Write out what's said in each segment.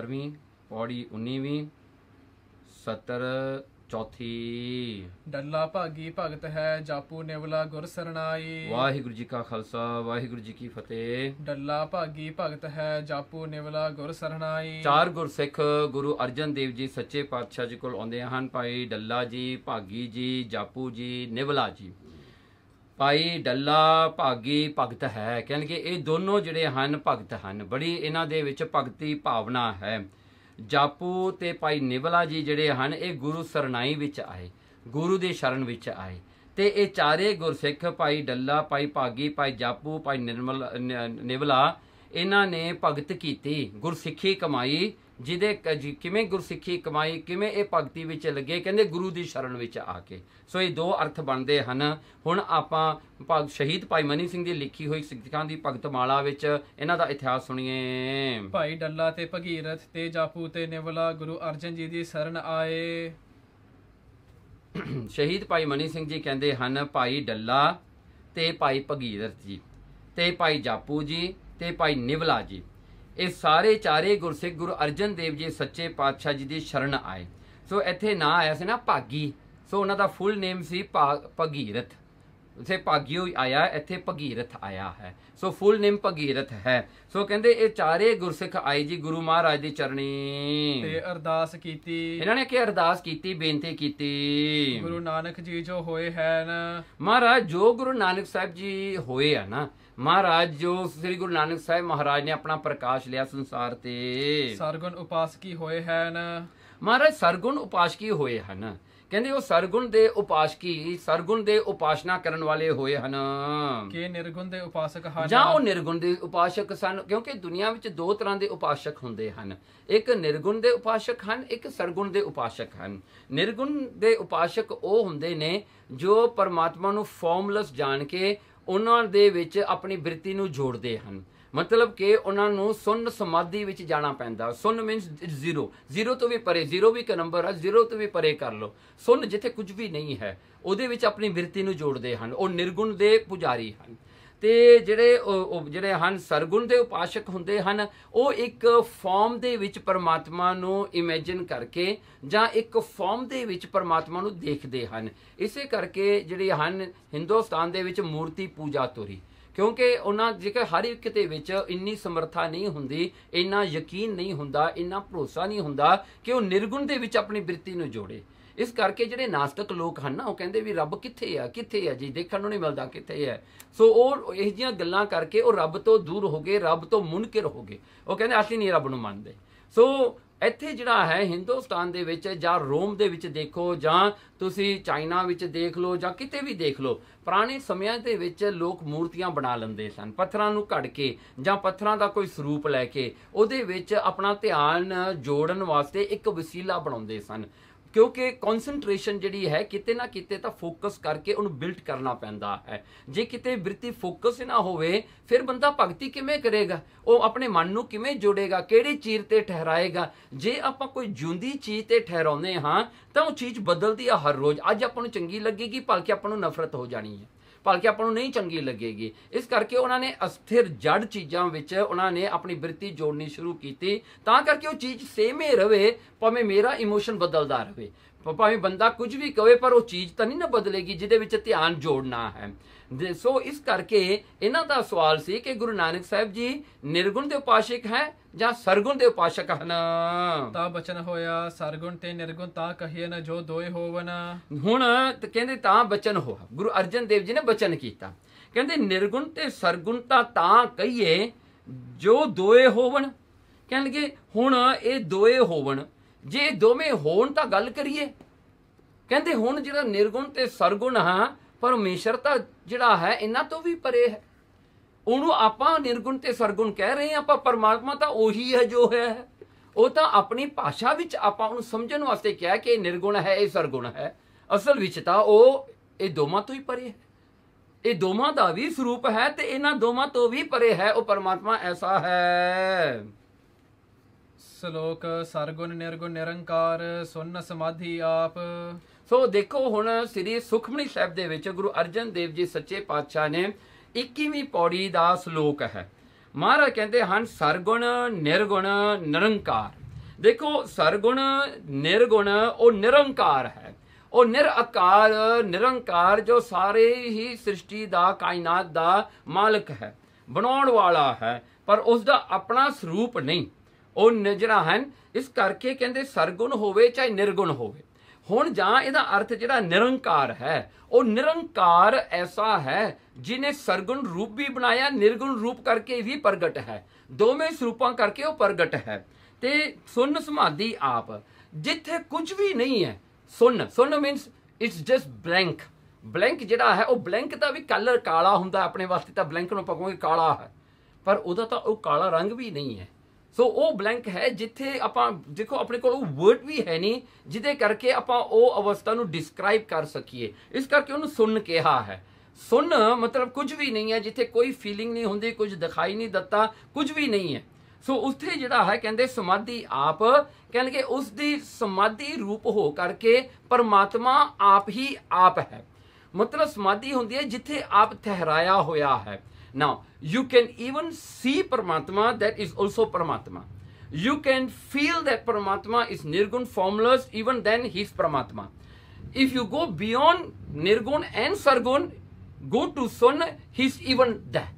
11वीं, पौड़ी 19वीं, सतर चौथी। डल्ला भागी भगत है जापू निवला गुर सरनाई। वाहिगुरु जी का खालसा वाहिगुरु जी की फतेह। डल्ला भागी भगत है जापू निवला गुर सरनाई। चार गुरसिख गुरु अर्जन देव जी सच्चे पातशाह जी कोल आउंदे हन। भाई डल्ला जी, भागी जी, जापू जी, निवला जी। भाई डल्ला भागी भगत है, कहने कि ये दोनों जिहड़े हन भगत हन, बड़ी इन्हां दे विच भगती भावना है। जापू ते भाई निवला जी जिहड़े हन ये गुरु सरनाई विच आए, गुरु दे शरण विच आए। ते ये चारे गुरसिख भाई डल्ला, भाई भागी, भाई जापू, भाई निवला इन्हां ने भगत कीती, गुरसिੱਖੀ कमाई। जिदे किवें गुरसिੱਖੀ कमाई, किवें ये भगती विच लगे, कहंदे गुरु दी शरण विच आके। सो ये दो अर्थ बनते हैं। हुण आपां शहीद भाई मनी सिंह दी लिखी हुई सिੱਖਾਂ दी भगत माला विच इन्हां दा इतिहास सुणीए। भाई डल्ला ते भगीरथ ते जापू ते निवला गुरु अर्जन जी दी शरण आए। शहीद भाई मनी सिंह जी कहते हैं भाई डल्ला ते भाई भगीरथ जी ते भाई जापू जी ते भाई निवला जी, ये सारे चारे गुरसिख गुरु अर्जन देव जी सच्चे पातशाह जी की शरण आए। सो इत्थे ना आया से ना भागी, सो उन्हों का फुल नेम सी भगीरथ। उसे भागी आया, इत्थे भगीरथ आया है। सो फुल नेम भगीरथ है। सो कहते ये चारे गुरसिख आए जी गुरु महाराज की चरणी ते अरदास कीती। इन्होंने क्या अरदास की, बेनती की, गुरु नानक जी जो होए हैं महाराज, जो गुरु नानक साहब जी होए है ना महाराज, जो श्री गुरु नानक साहब महाराज ने अपना प्रकाश लिया संसार ते, सरगुण उपासकी होए हैं महाराज, सरगुण उपासकी होए हैं। कहते वो सरगुण दे उपासकी, सरगुण दे उपासना करन वाले होए हन के निर्गुण दे उपासक हन, जां वो निर्गुण दे उपासक सन। क्योंकि दुनिया विच दो तरह के उपासक हुंदे हन, एक निर्गुण दे उपासक हन, एक सरगुण दे उपासक हन। निर्गुण दे उपासक वो हुंदे ने जो परमात्मा नूं फॉर्मलैस जान के उन्हां दे विच अपनी बिरती नूं जोड़दे हन। मतलब कि उन्हां नूं सुन्न समाधि विच जाना पैंदा। सुन्न मीनस जीरो, जीरो तो भी परे, जीरो भी एक नंबर है, जीरो तो भी परे कर लो। सुन्न जिथे कुछ भी नहीं है उहदे विच अपनी बिरती नूं जोड़दे हन, वो निर्गुण दे पुजारी हन। ते ਜਿਹੜੇ ਹਨ ਸਰਗੁਣ ਦੇ ਉਪਾਸਕ ਹੁੰਦੇ ਹਨ, ਉਹ ਇੱਕ ਫਾਰਮ ਦੇ ਵਿੱਚ ਪਰਮਾਤਮਾ ਨੂੰ ਇਮੇਜਿਨ ਕਰਕੇ ਜਾਂ ਇੱਕ ਫਾਰਮ ਦੇ ਵਿੱਚ ਪਰਮਾਤਮਾ ਨੂੰ ਦੇਖਦੇ ਹਨ। ਇਸੇ ਕਰਕੇ ਜਿਹੜੇ ਹਨ ਹਿੰਦੁਸਤਾਨ ਦੇ ਵਿੱਚ ਮੂਰਤੀ ਪੂਜਾ ਤੋਰੀ, क्योंकि उन्होंने जेकर हर एक दे विच इन्नी समर्था नहीं हुंदी, इन्ना यकीन नहीं हुंदा, इन्ना भरोसा नहीं हुंदा कि वो निर्गुण दे विच अपनी बिरती नूं जोड़े। इस करके जिहड़े नास्तिक लोग हैं ना, वो कहते भी रब कित्थे है जी, देखण नूं नहीं मिलदा कित्थे है। सो वो इह जिहियां गल्लां करके वो रब तो दूर हो गए, रब तो मुनकिर हो गए। वो कहते असली नहीं रब नूं मनदे। सो ਇੱਥੇ ਜਿਹੜਾ ਹੈ ਹਿੰਦੁਸਤਾਨ ਦੇ ਵਿੱਚ ਜਾਂ ਰੋਮ ਦੇ ਵਿੱਚ ਦੇਖੋ, ਜਾਂ ਤੁਸੀਂ ਚਾਈਨਾ ਵਿੱਚ ਦੇਖ ਲਓ, ਜਾਂ ਕਿਤੇ ਵੀ ਦੇਖ ਲਓ, ਪੁਰਾਣੇ ਸਮਿਆਂ ਦੇ ਵਿੱਚ ਲੋਕ ਮੂਰਤੀਆਂ ਬਣਾ ਲੈਂਦੇ ਸਨ, ਪੱਥਰਾਂ ਨੂੰ ਘੜ ਕੇ ਜਾਂ ਪੱਥਰਾਂ ਦਾ ਕੋਈ ਸਰੂਪ ਲੈ ਕੇ ਉਹਦੇ ਵਿੱਚ ਆਪਣਾ ਧਿਆਨ ਜੋੜਨ ਵਾਸਤੇ ਇੱਕ ਵਸੀਲਾ ਬਣਾਉਂਦੇ ਸਨ। क्योंकि कॉन्सनट्रेशन जी है किते ना किते तो फोकस करके उन्हें बिल्ट करना पैंदा है। जे किते वृत्ति फोकस ना होवे फिर बंदा भगती किवें करेगा, वो अपने मन नूं किवें जोड़ेगा, किहड़ी चीज़ ते ठहराएगा। जे आपां कोई जिउंदी चीज़ ते ठहराउने हाँ तो वो चीज़ बदलती है हर रोज़। अज आपां नूं चंगी लगेगी, भलके आपां नूं नफरत हो जानी है, भलके आपां नूं नहीं चंगी लगेगी। इस करके उन्होंने अस्थिर जड़ चीज़ों विच उन्होंने अपनी बिरती जोड़नी शुरू की, तां करके वो चीज़ सेम ही रहे, भावें मेरा इमोशन बदलता रहे, भावें बंदा कुछ भी कहे, पर वो चीज़ तो नहीं ना बदलेगी जिहदे विच ध्यान जोड़ना है। सो इस करके इन्हां दा सवाल सी कि गुरु नानक साहब जी निर्गुण दे उपासक हैं ਜਾਂ ਸਰਗੁਣ ਦੇ ਉਪਾਸਕ ਹਨ। ਤਾਂ ਬਚਨ ਹੋਇਆ ਸਰਗੁਣ ਤੇ ਨਿਰਗੁਣ ਤਾਂ ਕਹੀਏ ਨਾ ਜੋ ਦੋਏ ਹੋਵਨ। ਹੁਣ ਕਹਿੰਦੇ ਤਾਂ ਬਚਨ ਹੋਇਆ, ਗੁਰੂ ਅਰਜਨ ਦੇਵ ਜੀ ਨੇ ਬਚਨ ਕੀਤਾ, ਕਹਿੰਦੇ ਨਿਰਗੁਣ ਤੇ ਸਰਗੁਣ ਤਾਂ ਕਹੀਏ ਜੋ ਦੋਏ ਹੋਵਨ। ਕਹਿਣਗੇ ਹੁਣ ਇਹ ਦੋਏ ਹੋਵਨ, ਜੇ ਦੋਵੇਂ ਹੋਣ ਤਾਂ ਗੱਲ ਕਰੀਏ। ਕਹਿੰਦੇ ਹੁਣ ਜਿਹੜਾ ਨਿਰਗੁਣ ਤੇ ਸਰਗੁਣ ਹਾਂ, ਪਰਮੇਸ਼ਰ ਤਾਂ ਜਿਹੜਾ ਹੈ ਇਹਨਾਂ ਤੋਂ ਵੀ ਪਰੇ ਹੈ। ਉਹਨੂੰ ਆਪਾਂ ਨਿਰਗੁਣ ਤੇ ਸਰਗੁਣ ਕਹਿ ਰਹੇ ਹਾਂ, ਆਪਾਂ ਪਰਮਾਤਮਾ ਤਾਂ ਉਹੀ ਹੈ ਜੋ ਹੈ। ਉਹ ਤਾਂ ਆਪਣੀ ਭਾਸ਼ਾ ਵਿੱਚ ਆਪਾਂ ਉਹਨੂੰ ਸਮਝਣ ਵਾਸਤੇ ਕਿਹਾ ਕਿ ਇਹ ਨਿਰਗੁਣ ਹੈ, ਇਹ ਸਰਗੁਣ ਹੈ। ਅਸਲ ਵਿੱਚ ਤਾਂ ਉਹ ਇਹ ਦੋਵਾਂ ਤੋਂ ਹੀ ਪਰੇ ਹੈ, ਇਹ ਦੋਵਾਂ ਦਾ ਵੀ ਸਰੂਪ ਹੈ ਤੇ ਇਹਨਾਂ ਦੋਵਾਂ ਤੋਂ ਵੀ ਪਰੇ ਹੈ। ਉਹ ਪਰਮਾਤਮਾ ਐਸਾ ਹੈ। ਸ਼ਲੋਕ ਸਰਗੁਣ ਨਿਰਗੁਣ ਨਿਰੰਕਾਰ ਸੁਨ ਸਮਾਧੀ ਆਪ। ਸੋ ਦੇਖੋ ਹੁਣ ਸ੍ਰੀ ਸੁਖਮਨੀ ਸਾਹਿਬ ਦੇ ਵਿੱਚ ਗੁਰੂ ਅਰਜਨ ਦੇਵ ਜੀ ਸੱਚੇ ਪਾਤਸ਼ਾਹ ਨੇ 21ਵੀਂ पौड़ी का श्लोक है। महाराज कहते हैं सरगुण निर्गुण निरंकार। ਦੇਖੋ ਸਰਗੁਣ ਨਿਰਗੁਣ ਉਹ ਨਿਰੰਕਾਰ ਹੈ, ਉਹ ਨਿਰਆਕਾਰ ਨਿਰੰਕਾਰ ਜੋ ਸਾਰੇ ਹੀ ਸ੍ਰਿਸ਼ਟੀ ਦਾ ਕਾਇਨਾਤ ਦਾ ਮਾਲਕ ਹੈ, ਬਣਾਉਣ ਵਾਲਾ ਹੈ, ਪਰ ਉਸ ਦਾ ਆਪਣਾ ਸਰੂਪ ਨਹੀਂ, ਉਹ ਜਿਹੜਾ ਹੈ। ਇਸ ਕਰਕੇ ਕਹਿੰਦੇ ਸਰਗੁਣ ਹੋਵੇ ਚਾਹੇ ਨਿਰਗੁਣ ਹੋਵੇ। ਹੁਣ ਜਾਂ ਇਹਦਾ ਅਰਥ ਜਿਹੜਾ ਨਿਰੰਕਾਰ ਹੈ, ਉਹ ਨਿਰੰਕਾਰ ਐਸਾ ਹੈ ਜਿਹਨੇ ਸਰਗੁਣ ਰੂਪ ਵੀ ਬਣਾਇਆ, ਨਿਰਗੁਣ ਰੂਪ ਕਰਕੇ ਵੀ ਪ੍ਰਗਟ ਹੈ, ਦੋਵੇਂ ਸਰੂਪਾਂ ਕਰਕੇ ਉਹ ਪ੍ਰਗਟ ਹੈ। ਤੇ ਸੁਨ ਸਮਾਧੀ ਆਪ, ਜਿੱਥੇ ਕੁਝ ਵੀ ਨਹੀਂ ਹੈ। ਸੁਨ means it's just blank. Blank ਜਿਹੜਾ ਹੈ ਉਹ ਬਲੈਂਕ ਦਾ ਵੀ ਕਲਰ ਕਾਲਾ ਹੁੰਦਾ, ਆਪਣੇ ਵਾਸਤੇ ਤਾਂ ਬਲੈਂਕ ਨੂੰ ਆਪਾਂ ਕਹੋਗੇ ਕਾਲਾ ਹੈ, ਪਰ ਉਹਦਾ ਤਾਂ ਉਹ ਕਾਲਾ ਰੰਗ ਵੀ ਨਹੀਂ ਹੈ। ਸੋ ਉਹ ਬਲੈਂਕ ਹੈ ਜਿੱਥੇ ਆਪਾਂ ਦੇਖੋ ਆਪਣੇ ਕੋਲ ਉਹ ਵਰਡ ਵੀ ਹੈ ਨਹੀਂ ਜਿਹਦੇ ਕਰਕੇ ਆਪਾਂ ਉਹ ਅਵਸਥਾ ਨੂੰ ਡਿਸਕ੍ਰਾਈਬ ਕਰ ਸਕੀਏ, ਇਸ ਕਰਕੇ ਉਹਨੂੰ ਸੁਨ ਕਿਹਾ ਹੈ। ਸੁਨ ਮਤਲਬ ਕੁਝ ਵੀ ਨਹੀਂ ਹੈ, ਜਿੱਥੇ ਕੋਈ ਫੀਲਿੰਗ ਨਹੀਂ ਹੁੰਦੀ, ਕੁਝ ਦਿਖਾਈ ਨਹੀਂ ਦਿੱਤਾ, ਕੁਝ ਵੀ ਨਹੀਂ ਹੈ। ਸੋ ਉੱਥੇ ਜਿਹੜਾ ਹੈ ਕਹਿੰਦੇ ਸਮਾਧੀ ਆਪ, ਕਹਿਣਗੇ ਉਸ ਦੀ ਸਮਾਧੀ ਰੂਪ ਹੋ ਕਰਕੇ ਪਰਮਾਤਮਾ ਆਪ ਹੀ ਆਪ ਹੈ। ਮਤਲਬ ਸਮਾਧੀ ਹੁੰਦੀ ਹੈ ਜਿੱਥੇ ਆਪ ਠਹਿਰਾਇਆ ਹੋਇਆ ਹੈ। Now, you can even see Paramatma that is also Paramatma. You can feel that Paramatma is Nirgun, formless, even then he is Paramatma. If you go beyond Nirgun and Sargun, go to Sun, he is even that.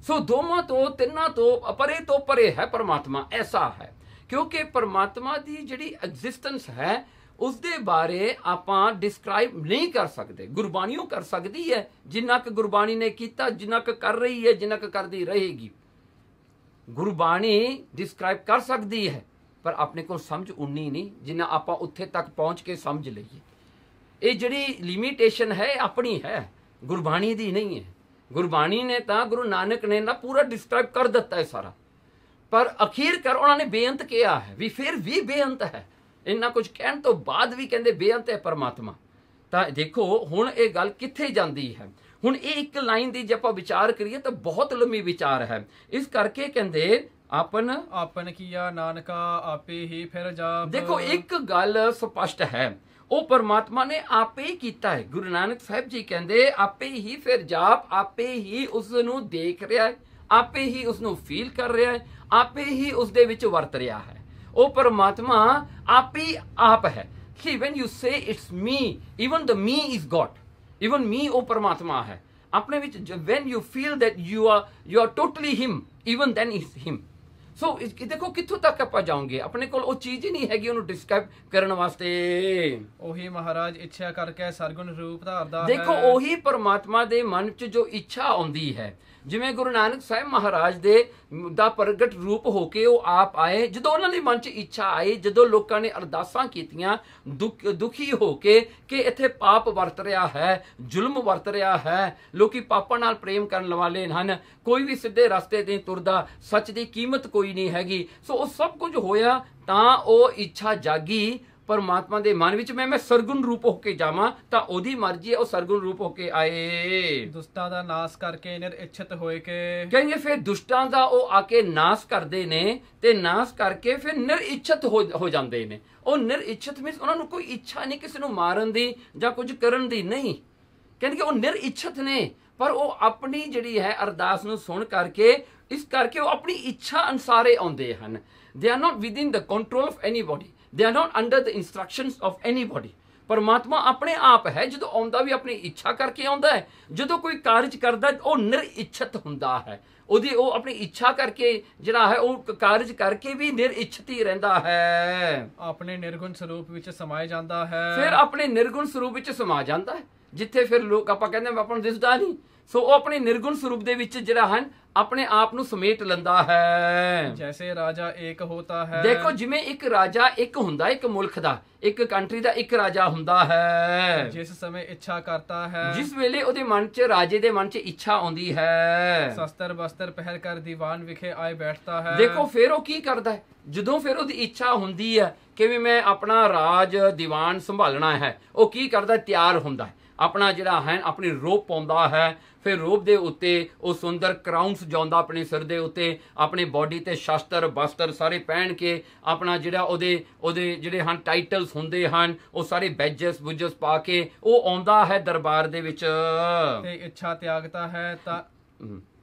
So, ਦੋਵਾਂ ਤੋਂ ਤਿੰਨਾਂ ਤੋਂ ਪਰੇ ਹੈ ਪਰਮਾਤਮਾ, ਐਸਾ ਹੈ। ਕਿਉਂਕਿ ਪਰਮਾਤਮਾ ਦੀ ਜਿਹੜੀ ਐਗਜ਼ਿਸਟੈਂਸ ਹੈ ਉਸ ਦੇ ਬਾਰੇ ਆਪਾਂ ਡਿਸਕ੍ਰਾਈਬ ਨਹੀਂ ਕਰ ਸਕਦੇ। ਗੁਰਬਾਣੀ ਉਹ ਕਰ ਸਕਦੀ ਹੈ, ਜਿੰਨਾ ਕੁ ਗੁਰਬਾਣੀ ਨੇ ਕੀਤਾ, ਜਿੰਨਾ ਕੁ ਕਰ ਰਹੀ ਹੈ, ਜਿੰਨਾ ਕੁ ਕਰਦੀ ਰਹੇਗੀ। ਗੁਰਬਾਣੀ ਡਿਸਕ੍ਰਾਈਬ ਕਰ ਸਕਦੀ ਹੈ, ਪਰ ਆਪਣੇ ਕੋਲ ਸਮਝ ਉਨੀ ਨਹੀਂ ਜਿੰਨਾ ਆਪਾਂ ਉੱਥੇ ਤੱਕ ਪਹੁੰਚ ਕੇ ਸਮਝ ਲਈਏ। ਇਹ ਜਿਹੜੀ ਲਿਮਿਟੇਸ਼ਨ ਹੈ ਆਪਣੀ ਹੈ, ਗੁਰਬਾਣੀ ਦੀ ਨਹੀਂ ਹੈ। ਗੁਰਬਾਣੀ ਨੇ ਤਾਂ ਗੁਰੂ ਨਾਨਕ ਨੇ ਨਾ ਪੂਰਾ ਡਿਸਕ੍ਰਾਈਬ ਕਰ ਦਿੱਤਾ ਹੈ ਸਾਰਾ, ਪਰ ਅਖੀਰ ਕਰ ਉਹਨਾਂ ਨੇ ਬੇਅੰਤ ਕਿਹਾ ਹੈ ਵੀ ਫਿਰ ਵੀ ਬੇਅੰਤ ਹੈ। ਇੰਨਾ ਕੁਝ ਕਹਿਣ ਤੋਂ ਬਾਅਦ ਵੀ ਕਹਿੰਦੇ ਬੇਅੰਤ ਹੈ ਪਰਮਾਤਮਾ। ਤਾਂ ਦੇਖੋ ਹੁਣ ਇਹ ਗੱਲ ਕਿੱਥੇ ਜਾਂਦੀ ਹੈ। ਹੁਣ ਇਹ ਇੱਕ ਲਾਈਨ ਦੀ ਜੇ ਆਪਾਂ ਵਿਚਾਰ ਕਰੀਏ ਤਾਂ ਬਹੁਤ ਲੰਮੀ ਵਿਚਾਰ ਹੈ। ਇਸ ਕਰਕੇ ਕਹਿੰਦੇ ਆਪਨ ਕੀਆ ਨਾਨਕਾ ਆਪੇ ਹੀ ਫਿਰ ਜਾਪ। ਦੇਖੋ ਇੱਕ ਗੱਲ ਸਪਸ਼ਟ ਹੈ, ਉਹ ਪਰਮਾਤਮਾ ਨੇ ਆਪੇ ਹੀ ਕੀਤਾ ਹੈ। ਗੁਰੂ ਨਾਨਕ ਸਾਹਿਬ ਜੀ ਕਹਿੰਦੇ ਆਪੇ ਹੀ ਫਿਰ ਜਾਪ, ਆਪੇ ਹੀ ਉਸ ਨੂੰ ਦੇਖ ਰਿਹਾ ਹੈ, ਆਪੇ ਹੀ ਉਸ ਨੂੰ ਫੀਲ ਕਰ ਰਿਹਾ ਹੈ, ਆਪੇ ਹੀ ਉਸ ਦੇ ਵਿੱਚ ਵਰਤ ਰਿਹਾ ਹੈ। ਉਹ ਪਰਮਾਤਮਾ ਆਪ ਹੀ ਆਪ ਹੈ। See, when you say it's me, even the me is God. Even me ਉਹ ਪਰਮਾਤਮਾ ਹੈ ਆਪਣੇ ਵਿੱਚ। when you feel that you are totally him, even then is him. ਸੋ ਦੇਖੋ ਕਿੱਥੋਂ ਤੱਕ ਆਪਾਂ ਜਾਵਾਂਗੇ, ਆਪਣੇ ਕੋਲ ਉਹ ਚੀਜ਼ ਹੀ ਨਹੀਂ ਹੈਗੀ ਉਹਨੂੰ ਡਿਸਕ੍ਰਾਈਬ ਕਰਨ ਵਾਸਤੇ। ਉਹੀ ਮਹਾਰਾਜ ਇੱਛਾ ਕਰਕੇ ਸਰਗੁਣ ਰੂਪ ਧਾਰਦਾ ਹੈ। ਦੇਖੋ ਉਹੀ ਪਰਮਾਤਮਾ ਦੇ ਮਨ 'ਚ ਜੋ ਇੱਛਾ ਆਉਂਦੀ ਹੈ, ਜਿਵੇਂ ਗੁਰੂ ਨਾਨਕ ਸਾਹਿਬ ਮਹਾਰਾਜ ਦਾ ਪ੍ਰਗਟ ਰੂਪ ਹੋ ਕੇ ਉਹ ਆਪ ਆਏ। ਜਦੋਂ ਉਹਨਾਂ ਦੇ ਮਨ 'ਚ ਇੱਛਾ ਆਈ, ਜਦੋਂ ਲੋਕਾਂ ਨੇ ਅਰਦਾਸਾਂ ਕੀਤੀਆਂ ਦੁਖੀ ਹੋ ਕੇ ਕਿ ਇੱਥੇ ਪਾਪ ਵਰਤ ਰਿਹਾ ਹੈ, ਜ਼ੁਲਮ ਵਰਤ ਰਿਹਾ ਹੈ, ਲੋਕੀ ਪਾਪਾਂ ਨਾਲ ਪ੍ਰੇਮ ਕਰਨ ਵਾਲੇ ਹਨ, ਕੋਈ ਵੀ ਸਿੱਧੇ ਰਸਤੇ ਤੇ ਤੁਰਦਾ, ਸੱਚ ਦੀ ਕੀਮਤ ਕੋਈ ਨਹੀਂ ਹੈਗੀ। ਸੋ ਉਹ ਸਭ ਕੁਝ ਹੋਇਆ ਤਾਂ ਉਹ ਇੱਛਾ ਜਾਗੀ ਪਰਮਾਤਮਾ ਦੇ ਮਨ ਵਿੱਚ, ਮੈਂ ਸਰਗੁਣ ਰੂਪ ਹੋ ਕੇ ਜਾਵਾਂ। ਤਾਂ ਉਹਦੀ ਮਰਜ਼ੀ ਹੈ, ਉਹ ਸਰਗੁਣ ਰੂਪ ਹੋ ਕੇ ਆਏ। ਦੁਸ਼ਟਾਂ ਦਾ ਨਾਸ ਕਰਕੇ ਨਿਰਇੱਛਤ ਹੋਏ ਕੇ, ਕਹਿੰਗੇ ਫਿਰ ਦੁਸ਼ਟਾਂ ਦਾ ਉਹ ਆ ਕੇ ਨਾਸ ਕਰਦੇ ਨੇ ਤੇ ਨਾਸ ਕਰਕੇ ਫਿਰ ਨਿਰਇੱਛਤ ਹੋ ਜਾਂਦੇ ਨੇ। ਉਹ ਨਿਰਇੱਛਤ ਮੀਨਸ ਉਹਨਾਂ ਨੂੰ ਕੋਈ ਇੱਛਾ ਨਹੀਂ ਕਿਸੇ ਨੂੰ ਮਾਰਨ ਦੀ ਜਾਂ ਕੁਝ ਕਰਨ ਦੀ ਨਹੀਂ। ਕਹਿੰਦੇ ਉਹ ਨਿਰਇੱਛਤ ਨੇ, ਪਰ ਉਹ ਆਪਣੀ ਜਿਹੜੀ ਹੈ ਅਰਦਾਸ ਨੂੰ ਸੁਣ ਕਰਕੇ, ਇਸ ਕਰਕੇ ਉਹ ਆਪਣੀ ਇੱਛਾ ਅਨੁਸਾਰੇ ਆਉਂਦੇ ਹਨ। They are not within the control of anybody, they are not under the instructions of anybody. ਪਰਮਾਤਮਾ ਆਪਣੇ ਆਪ ਹੈ। ਜਦੋਂ ਆਉਂਦਾ ਵੀ ਆਪਣੀ ਇੱਛਾ ਕਰਕੇ ਆਉਂਦਾ ਹੈ, ਜਦੋਂ ਕੋਈ ਕਾਰਜ ਕਰਦਾ ਉਹ ਨਿਰਇੱਛਤ ਹੁੰਦਾ ਹੈ। ਉਹ ਆਪਣੀ ਇੱਛਾ ਕਰਕੇ ਜਿਹੜਾ ਹੈ ਉਹ ਕਾਰਜ ਕਰਕੇ ਵੀ ਨਿਰਇੱਛਤ ਹੀ ਰਹਿੰਦਾ ਹੈ। ਆਪਣੇ ਨਿਰਗੁਣ ਸਰੂਪ ਵਿੱਚ ਸਮਾਇਆ ਜਾਂਦਾ ਹੈ। ਫਿਰ ਆਪਣੇ ਨਿਰਗੁਣ ਸਰੂਪ ਵਿੱਚ ਸਮਾ ਜਾਂਦਾ ਹੈ, ਜਿੱਥੇ ਫਿਰ ਲੋਕ ਆਪਾਂ ਕਹਿੰਦੇ ਆਪਾਂ ਨੂੰ ਦਿਸਦਾ ਨਹੀਂ। ਸੋ ਉਹ ਆਪਣੇ ਨਿਰਗੁਣ ਸਰੂਪ ਦੇ ਵਿੱਚ ਜਿਹੜਾ ਹਨ ਆਪਣੇ ਆਪ ਨੂੰ ਸਮੇਟ ਲੈਂਦਾ ਹੈ। ਜੈਸੇ ਰਾਜਾ ਏਕ ਹੋਤਾ ਹੈ। ਦੇਖੋ ਜਿਵੇਂ ਇੱਕ ਰਾਜਾ ਇੱਕ ਹੁੰਦਾ, ਇੱਕ ਮੁਲਕ ਦਾ, ਇੱਕ ਕੰਟਰੀ ਦਾ ਇੱਕ ਰਾਜਾ ਹੁੰਦਾ ਹੈ। ਜਿਸ ਸਮੇਂ ਇੱਛਾ ਕਰਤਾ ਹੈ, ਜਿਸ ਵੇਲੇ ਉਹਦੇ ਮਨ 'ਚ, ਰਾਜੇ ਦੇ ਮਨ 'ਚ ਇੱਛਾ ਆਉਂਦੀ ਹੈ, ਸ਼ਸਤਰ ਬਸਤਰ ਪਹਿਨ ਕਰ ਦੀਵਾਨ ਵਿਖੇ ਆਏ ਬੈਠਦਾ ਹੈ। ਦੇਖੋ ਫਿਰ ਉਹ ਕੀ ਕਰਦਾ ਹੈ, ਜਦੋਂ ਫਿਰ ਉਹਦੀ ਇੱਛਾ ਹੁੰਦੀ ਹੈ ਕਿ ਵੀ ਮੈਂ ਆਪਣਾ ਰਾਜ ਦੀਵਾਨ ਸੰਭਾਲਣਾ ਹੈ, ਉਹ ਕੀ ਕਰਦਾ, ਤਿਆਰ ਹੁੰਦਾ ਹੈ, ਆਪਣਾ ਜਿਹੜਾ ਹੈ ਆਪਣੀ ਰੋਬ ਪਾਉਂਦਾ ਹੈ। ਫਿਰ ਰੋਬ ਦੇ ਉੱਤੇ ਉਹ ਸੁੰਦਰ ਕਰਾਊਨ ਸਜਾਉਂਦਾ ਆਪਣੇ ਸਿਰ ਦੇ ਉੱਤੇ, ਆਪਣੀ ਬੋਡੀ ਤੇ ਸ਼ਸਤਰ ਬਸਤਰ ਸਾਰੇ ਪਹਿਨ ਕੇ, ਆਪਣਾ ਜਿਹੜਾ ਉਹਦੇ ਜਿਹੜੇ ਹਨ ਟਾਈਟਲਸ ਹੁੰਦੇ ਹਨ, ਉਹ ਸਾਰੇ ਬੈਜਸ ਬੁਜਸ ਪਾ ਕੇ ਉਹ ਆਉਂਦਾ ਹੈ ਦਰਬਾਰ ਦੇ ਵਿੱਚ। ਤੇ ਇੱਛਾ ਤਿਆਗਤਾ ਹੈ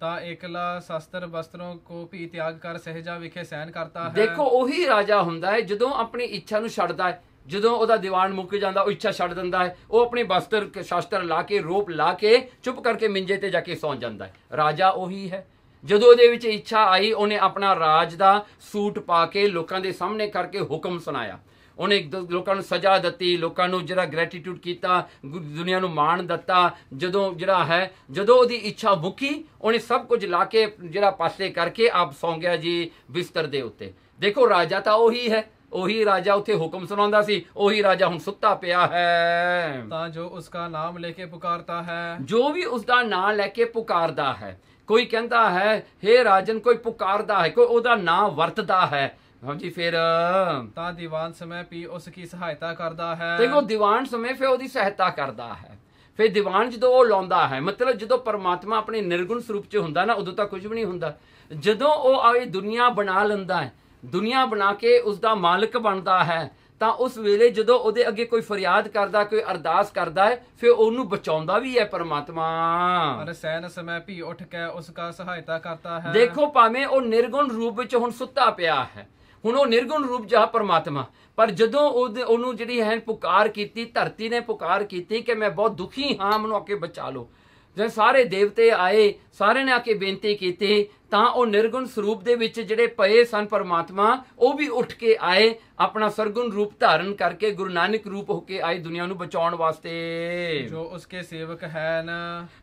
ता एकला शस्त्र वस्त्रों को भी त्याग कर सहजा विखे सहन करता है। ਦੇਖੋ ਉਹੀ ਰਾਜਾ ਹੁੰਦਾ ਹੈ ਜਦੋਂ ਆਪਣੀ ਇੱਛਾ ਨੂੰ ਛੱਡਦਾ ਹੈ, ਜਦੋਂ ਉਹਦਾ ਦੀਵਾਨ ਮੁੱਕ ਜਾਂਦਾ ਉਹ ਇੱਛਾ ਛੱਡ ਦਿੰਦਾ ਹੈ, ਉਹ ਆਪਣੇ ਵਸਤਰ ਸ਼ਾਸਤਰ ਲਾ ਕੇ ਰੋਪ ਲਾ ਕੇ ਚੁੱਪ ਕਰਕੇ ਮਿੰਜੇ ਤੇ ਜਾ ਕੇ ਸੌਂ ਜਾਂਦਾ ਹੈ। ਰਾਜਾ ਉਹੀ ਹੈ। ਜਦੋਂ ਉਹਦੇ ਵਿੱਚ ਇੱਛਾ ਆਈ ਉਹਨੇ ਆਪਣਾ ਰਾਜ ਦਾ ਸੂਟ ਪਾ ਕੇ ਲੋਕਾਂ ਦੇ ਸਾਹਮਣੇ ਕਰਕੇ ਹੁਕਮ ਸੁਣਾਇਆ, ਉਹਨੇ ਲੋਕਾਂ ਨੂੰ ਸਜ਼ਾ ਦਿੱਤੀ, ਲੋਕਾਂ ਨੂੰ ਜਿਹੜਾ ਗ੍ਰੈਟੀਟਿਊਡ ਕੀਤਾ, ਦੁਨੀਆ ਨੂੰ ਮਾਣ ਦਿੱਤਾ। ਜਦੋਂ ਉਹਦੀ ਇੱਛਾ ਮੁੱਕੀ ਉਹਨੇ ਸਭ ਕੁਝ ਲਾ ਕੇ ਜਿਹੜਾ ਪਾਸੇ ਕਰਕੇ ਆਪ ਸੌਂ ਗਿਆ ਜੀ ਬਿਸਤਰ ਦੇ ਉੱਤੇ। ਦੇਖੋ ਰਾਜਾ ਤਾਂ ਉਹੀ ਹੈ, ਉਹੀ ਰਾਜਾ ਉੱਥੇ ਹੁਕਮ ਸੁਣਾਉਂਦਾ ਸੀ, ਉਹੀ ਰਾਜਾ ਹੁਣ ਸੁੱਤਾ ਪਿਆ ਹੈ। ਤਾਂ ਜੋ ਉਸका ਨਾਮ ਲੈ ਕੇ ਪੁਕਾਰਤਾ ਹੈ, ਜੋ ਵੀ ਉਸਦਾ ਨਾਂ ਲੈ ਕੇ ਪੁਕਾਰਦਾ ਹੈ। ਕੋਈ ਕਹਿੰਦਾ ਹੈ ਹੇ ਰਾਜਨ, ਕੋਈ ਪੁਕਾਰਦਾ ਹੈ, ਕੋਈ ਉਹਦਾ ਨਾਂ ਵਰਤਦਾ ਹੈ। ਹਾਂਜੀ ਫਿਰ ਤਾਂ ਦੀਵਾਨ ਸਮੇਂ ਵੀ ਉਸ ਦੀ ਸਹਾਇਤਾ ਕਰਦਾ ਹੈ। ਦੇਖੋ ਦੀਵਾਨ ਸਮੇਂ ਫਿਰ ਉਹਦੀ ਸਹਾਇਤਾ ਕਰਦਾ ਹੈ। ਫਿਰ ਦੀਵਾਨ ਜਦੋਂ ਉਹ ਲਾਉਂਦਾ ਹੈ, ਮਤਲਬ ਜਦੋਂ ਪਰਮਾਤਮਾ ਆਪਣੇ ਨਿਰਗੁਣ ਸਰੂਪ 'ਚ ਹੁੰਦਾ ਨਾ ਉਦੋਂ ਤਾਂ ਕੁਝ ਵੀ ਨਹੀਂ ਹੁੰਦਾ। ਜਦੋਂ ਉਹ ਆਏ ਦੁਨੀਆ ਬਣਾ ਲੈਂਦਾ ਹੈ, ਦੁਨੀਆ ਬਣਾ ਕੇ ਉਸਦਾ ਮਾਲਕ ਬਣਦਾ ਹੈ, ਤਾਂ ਉਸ ਵੇਲੇ ਜਦੋਂ ਉਹਦੇ ਅੱਗੇ ਕੋਈ ਫਰਿਆਦ ਕਰਦਾ, ਕੋਈ ਅਰਦਾਸ ਕਰਦਾ ਹੈ, ਫਿਰ ਉਹਨੂੰ ਬਚਾਉਂਦਾ ਵੀ ਹੈ ਪਰਮਾਤਮਾ। ਪਰ ਸੈਨ ਸਮੇਂ ਵੀ ਉੱਠ ਕੇ ਉਸका ਸਹਾਇਤਾ ਕਰਤਾ ਹੈ। ਦੇਖੋ ਭਾਵੇਂ ਉਹ ਨਿਰਗੁਣ ਰੂਪ ਵਿੱਚ ਹੁਣ ਸੁੱਤਾ ਪਿਆ ਹੈ, ਹੁਣ ਉਹ ਨਿਰਗੁਣ ਰੂਪ ਜਿਹਾ ਪਰਮਾਤਮਾ, ਪਰ ਜਦੋਂ ਉਹਨੂੰ ਜਿਹੜੀ ਹੈ ਪੁਕਾਰ ਕੀਤੀ, ਧਰਤੀ ਨੇ ਪੁਕਾਰ ਕੀਤੀ ਕਿ ਮੈਂ ਬਹੁਤ ਦੁਖੀ ਹਾਂ, ਮੈਨੂੰ ਆ ਕੇ ਬਚਾ ਲਓ। ਜਦੋਂ ਸਾਰੇ ਦੇਵਤੇ ਆਏ, ਸਾਰਿਆਂ ਨੇ ਆ ਕੇ ਬੇਨਤੀ ਕੀਤੀ, ਤਾਂ ਉਹ ਨਿਰਗੁਣ ਸਰੂਪ ਦੇ ਵਿੱਚ ਜਿਹੜੇ ਪਏ ਸਨ ਪਰਮਾਤਮਾ, ਉਹ ਵੀ ਉੱਠ ਕੇ ਆਏ, ਆਪਣਾ ਸਰਗੁਣ ਰੂਪ ਧਾਰਨ ਕਰਕੇ ਗੁਰੂ ਨਾਨਕ ਰੂਪ ਹੋ ਕੇ ਆਏ ਦੁਨੀਆ ਨੂੰ ਬਚਾਉਣ ਵਾਸਤੇ। ਜੋ ਉਸਕੇ ਸੇਵਕ ਹਨ,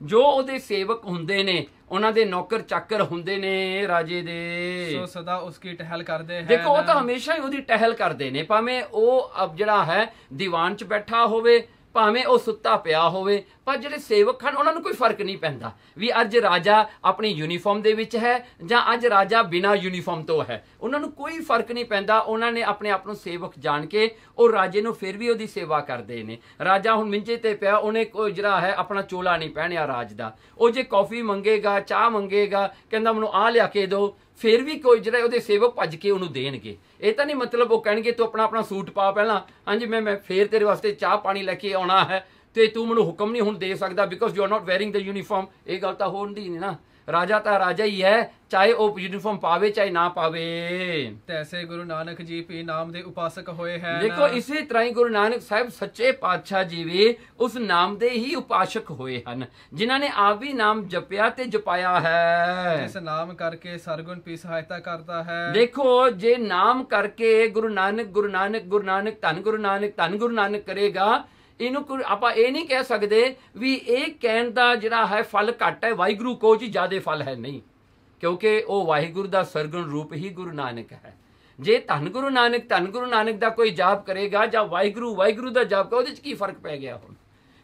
ਜੋ ਉਹਦੇ ਸੇਵਕ ਹੁੰਦੇ ਨੇ, ਉਹਨਾਂ ਦੇ ਨੌਕਰ ਚਾਕਰ ਹੁੰਦੇ ਨੇ ਰਾਜੇ ਦੇ, ਸੋ ਸਦਾ ਉਸकी ਟਹਿਲ ਕਰਦੇ ਹਨ। ਦੇਖੋ ਉਹ ਤਾਂ ਹਮੇਸ਼ਾ ਹੀ ਉਹਦੀ ਟਹਿਲ ਕਰਦੇ ਨੇ, ਭਾਵੇਂ ਉਹ ਜਿਹੜਾ ਹੈ ਦੀਵਾਨ 'ਚ ਬੈਠਾ ਹੋਵੇ, ਭਾਵੇਂ ਉਹ ਸੁੱਤਾ ਪਿਆ ਹੋਵੇ। ਪਰ ਜਿਹੜੇ ਸੇਵਕ ਹਨ ਉਹਨਾਂ ਨੂੰ ਕੋਈ ਫਰਕ ਨਹੀਂ ਪੈਂਦਾ ਵੀ ਅੱਜ ਰਾਜਾ ਆਪਣੀ ਯੂਨੀਫਾਰਮ ਦੇ ਵਿੱਚ ਹੈ ਜਾਂ ਅੱਜ ਰਾਜਾ ਬਿਨਾਂ ਯੂਨੀਫਾਰਮ ਤੋਂ ਹੈ, ਉਹਨਾਂ ਨੂੰ ਕੋਈ ਫਰਕ ਨਹੀਂ ਪੈਂਦਾ। ਉਹਨਾਂ ਨੇ ਆਪਣੇ ਆਪ ਨੂੰ ਸੇਵਕ ਜਾਣ ਕੇ ਉਹ ਰਾਜੇ ਨੂੰ ਫਿਰ ਵੀ ਉਹਦੀ ਸੇਵਾ ਕਰਦੇ ਨੇ। ਰਾਜਾ ਹੁਣ ਮਿੰਜੇ ਤੇ ਪਿਆ, ਉਹਨੇ ਕੋਈ ਜਿਹੜਾ ਹੈ ਆਪਣਾ ਚੋਲਾ ਨਹੀਂ ਪਹਿਨਿਆ ਰਾਜ ਦਾ। ਉਹ ਜੇ ਕੌਫੀ ਮੰਗੇਗਾ, ਚਾਹ ਮੰਗੇਗਾ, ਕਹਿੰਦਾ ਮੈਨੂੰ ਆਹ ਲਿਆ ਕੇ ਦਿਓ, ਫਿਰ ਵੀ ਕੋਈ ਜਿਹੜਾ ਉਹਦੇ ਸੇਵਕ ਭੱਜ ਕੇ ਉਹਨੂੰ ਦੇਣਗੇ। ਇਹ ਤਾਂ ਨਹੀਂ ਮਤਲਬ ਉਹ ਕਹਿਣਗੇ ਤੂੰ ਆਪਣਾ ਸੂਟ ਪਾ ਪਹਿਲਾਂ, ਹਾਂਜੀ ਮੈਂ ਫੇਰ ਤੇਰੇ ਵਾਸਤੇ ਚਾਹ ਪਾਣੀ ਲੈ ਕੇ ਆਉਣਾ ਹੈ ਤੇ ਤੂੰ ਮੈਨੂੰ ਹੁਕਮ ਨਹੀਂ ਹੁਣ ਦੇ ਸਕਦਾ because you are not wearing the uniform. ਇਹ ਗੱਲ ਤਾਂ ਹੁੰਦੀ ਨਹੀਂ ਨਾ। ਰਾਜਾ ਤਾਂ ਰਾਜਾ ਹੀ ਹੈ, ਚਾਹੇ ਉਹ ਯੂਨੀਫਾਰਮ ਪਾਵੇ ਚਾਹੇ ਨਾ ਪਾਵੇ। ਤੈਸੇ ਗੁਰੂ ਨਾਨਕ ਜੀ ਵੀ ਨਾਮ ਦੇ ਉਪਾਸਕ ਹੋਏ ਹਨ। ਦੇਖੋ ਇਸੇ ਤਰ੍ਹਾਂ ਹੀ ਗੁਰੂ ਨਾਨਕ ਸਾਹਿਬ ਸੱਚੇ ਪਾਤਸ਼ਾਹ ਜੀ ਵੀ ਉਸ ਨਾਮ ਦੇ ਹੀ ਉਪਾਸਕ ਹੋਏ ਹਨ, ਜਿਨ੍ਹਾਂ ਨੇ ਆਪ ਵੀ ਨਾਮ ਜਪਿਆ ਤੇ ਜਪਾਇਆ ਹੈ। ਇਸ ਨਾਮ ਕਰਕੇ ਸਰਗੁਣ ਵੀ ਸਹਾਇਤਾ ਕਰਦਾ ਹੈ। ਦੇਖੋ ਜੇ ਨਾਮ ਕਰਕੇ ਗੁਰੂ ਨਾਨਕ ਗੁਰੂ ਨਾਨਕ ਗੁਰੂ ਨਾਨਕ ਧੰਨ ਗੁਰੂ ਨਾਨਕ ਧੰਨ ਗੁਰੂ ਨਾਨਕ ਕਰੇਗਾ, ਇਹਨੂੰ ਆਪਾਂ ਇਹ ਨਹੀਂ ਕਹਿ ਸਕਦੇ ਵੀ ਇਹ ਕਹਿਣ ਦਾ ਜਿਹੜਾ ਹੈ ਫਲ ਘੱਟ ਹੈ, ਵਾਹਿਗੁਰੂ ਕੋ ਜੀ ਜ਼ਿਆਦਾ ਫਲ ਹੈ, ਨਹੀਂ। ਕਿਉਂਕਿ ਉਹ ਵਾਹਿਗੁਰੂ ਦਾ ਸਰਗੁਣ ਰੂਪ ਹੀ ਗੁਰੂ ਨਾਨਕ ਹੈ। ਜੇ ਧੰਨ ਗੁਰੂ ਨਾਨਕ ਦਾ ਕੋਈ ਜਾਪ ਕਰੇਗਾ ਜਾਂ ਵਾਹਿਗੁਰੂ ਦਾ ਜਾਪ, ਉਹਦੇ 'ਚ ਕੀ ਫਰਕ ਪੈ ਗਿਆ? ਹੁਣ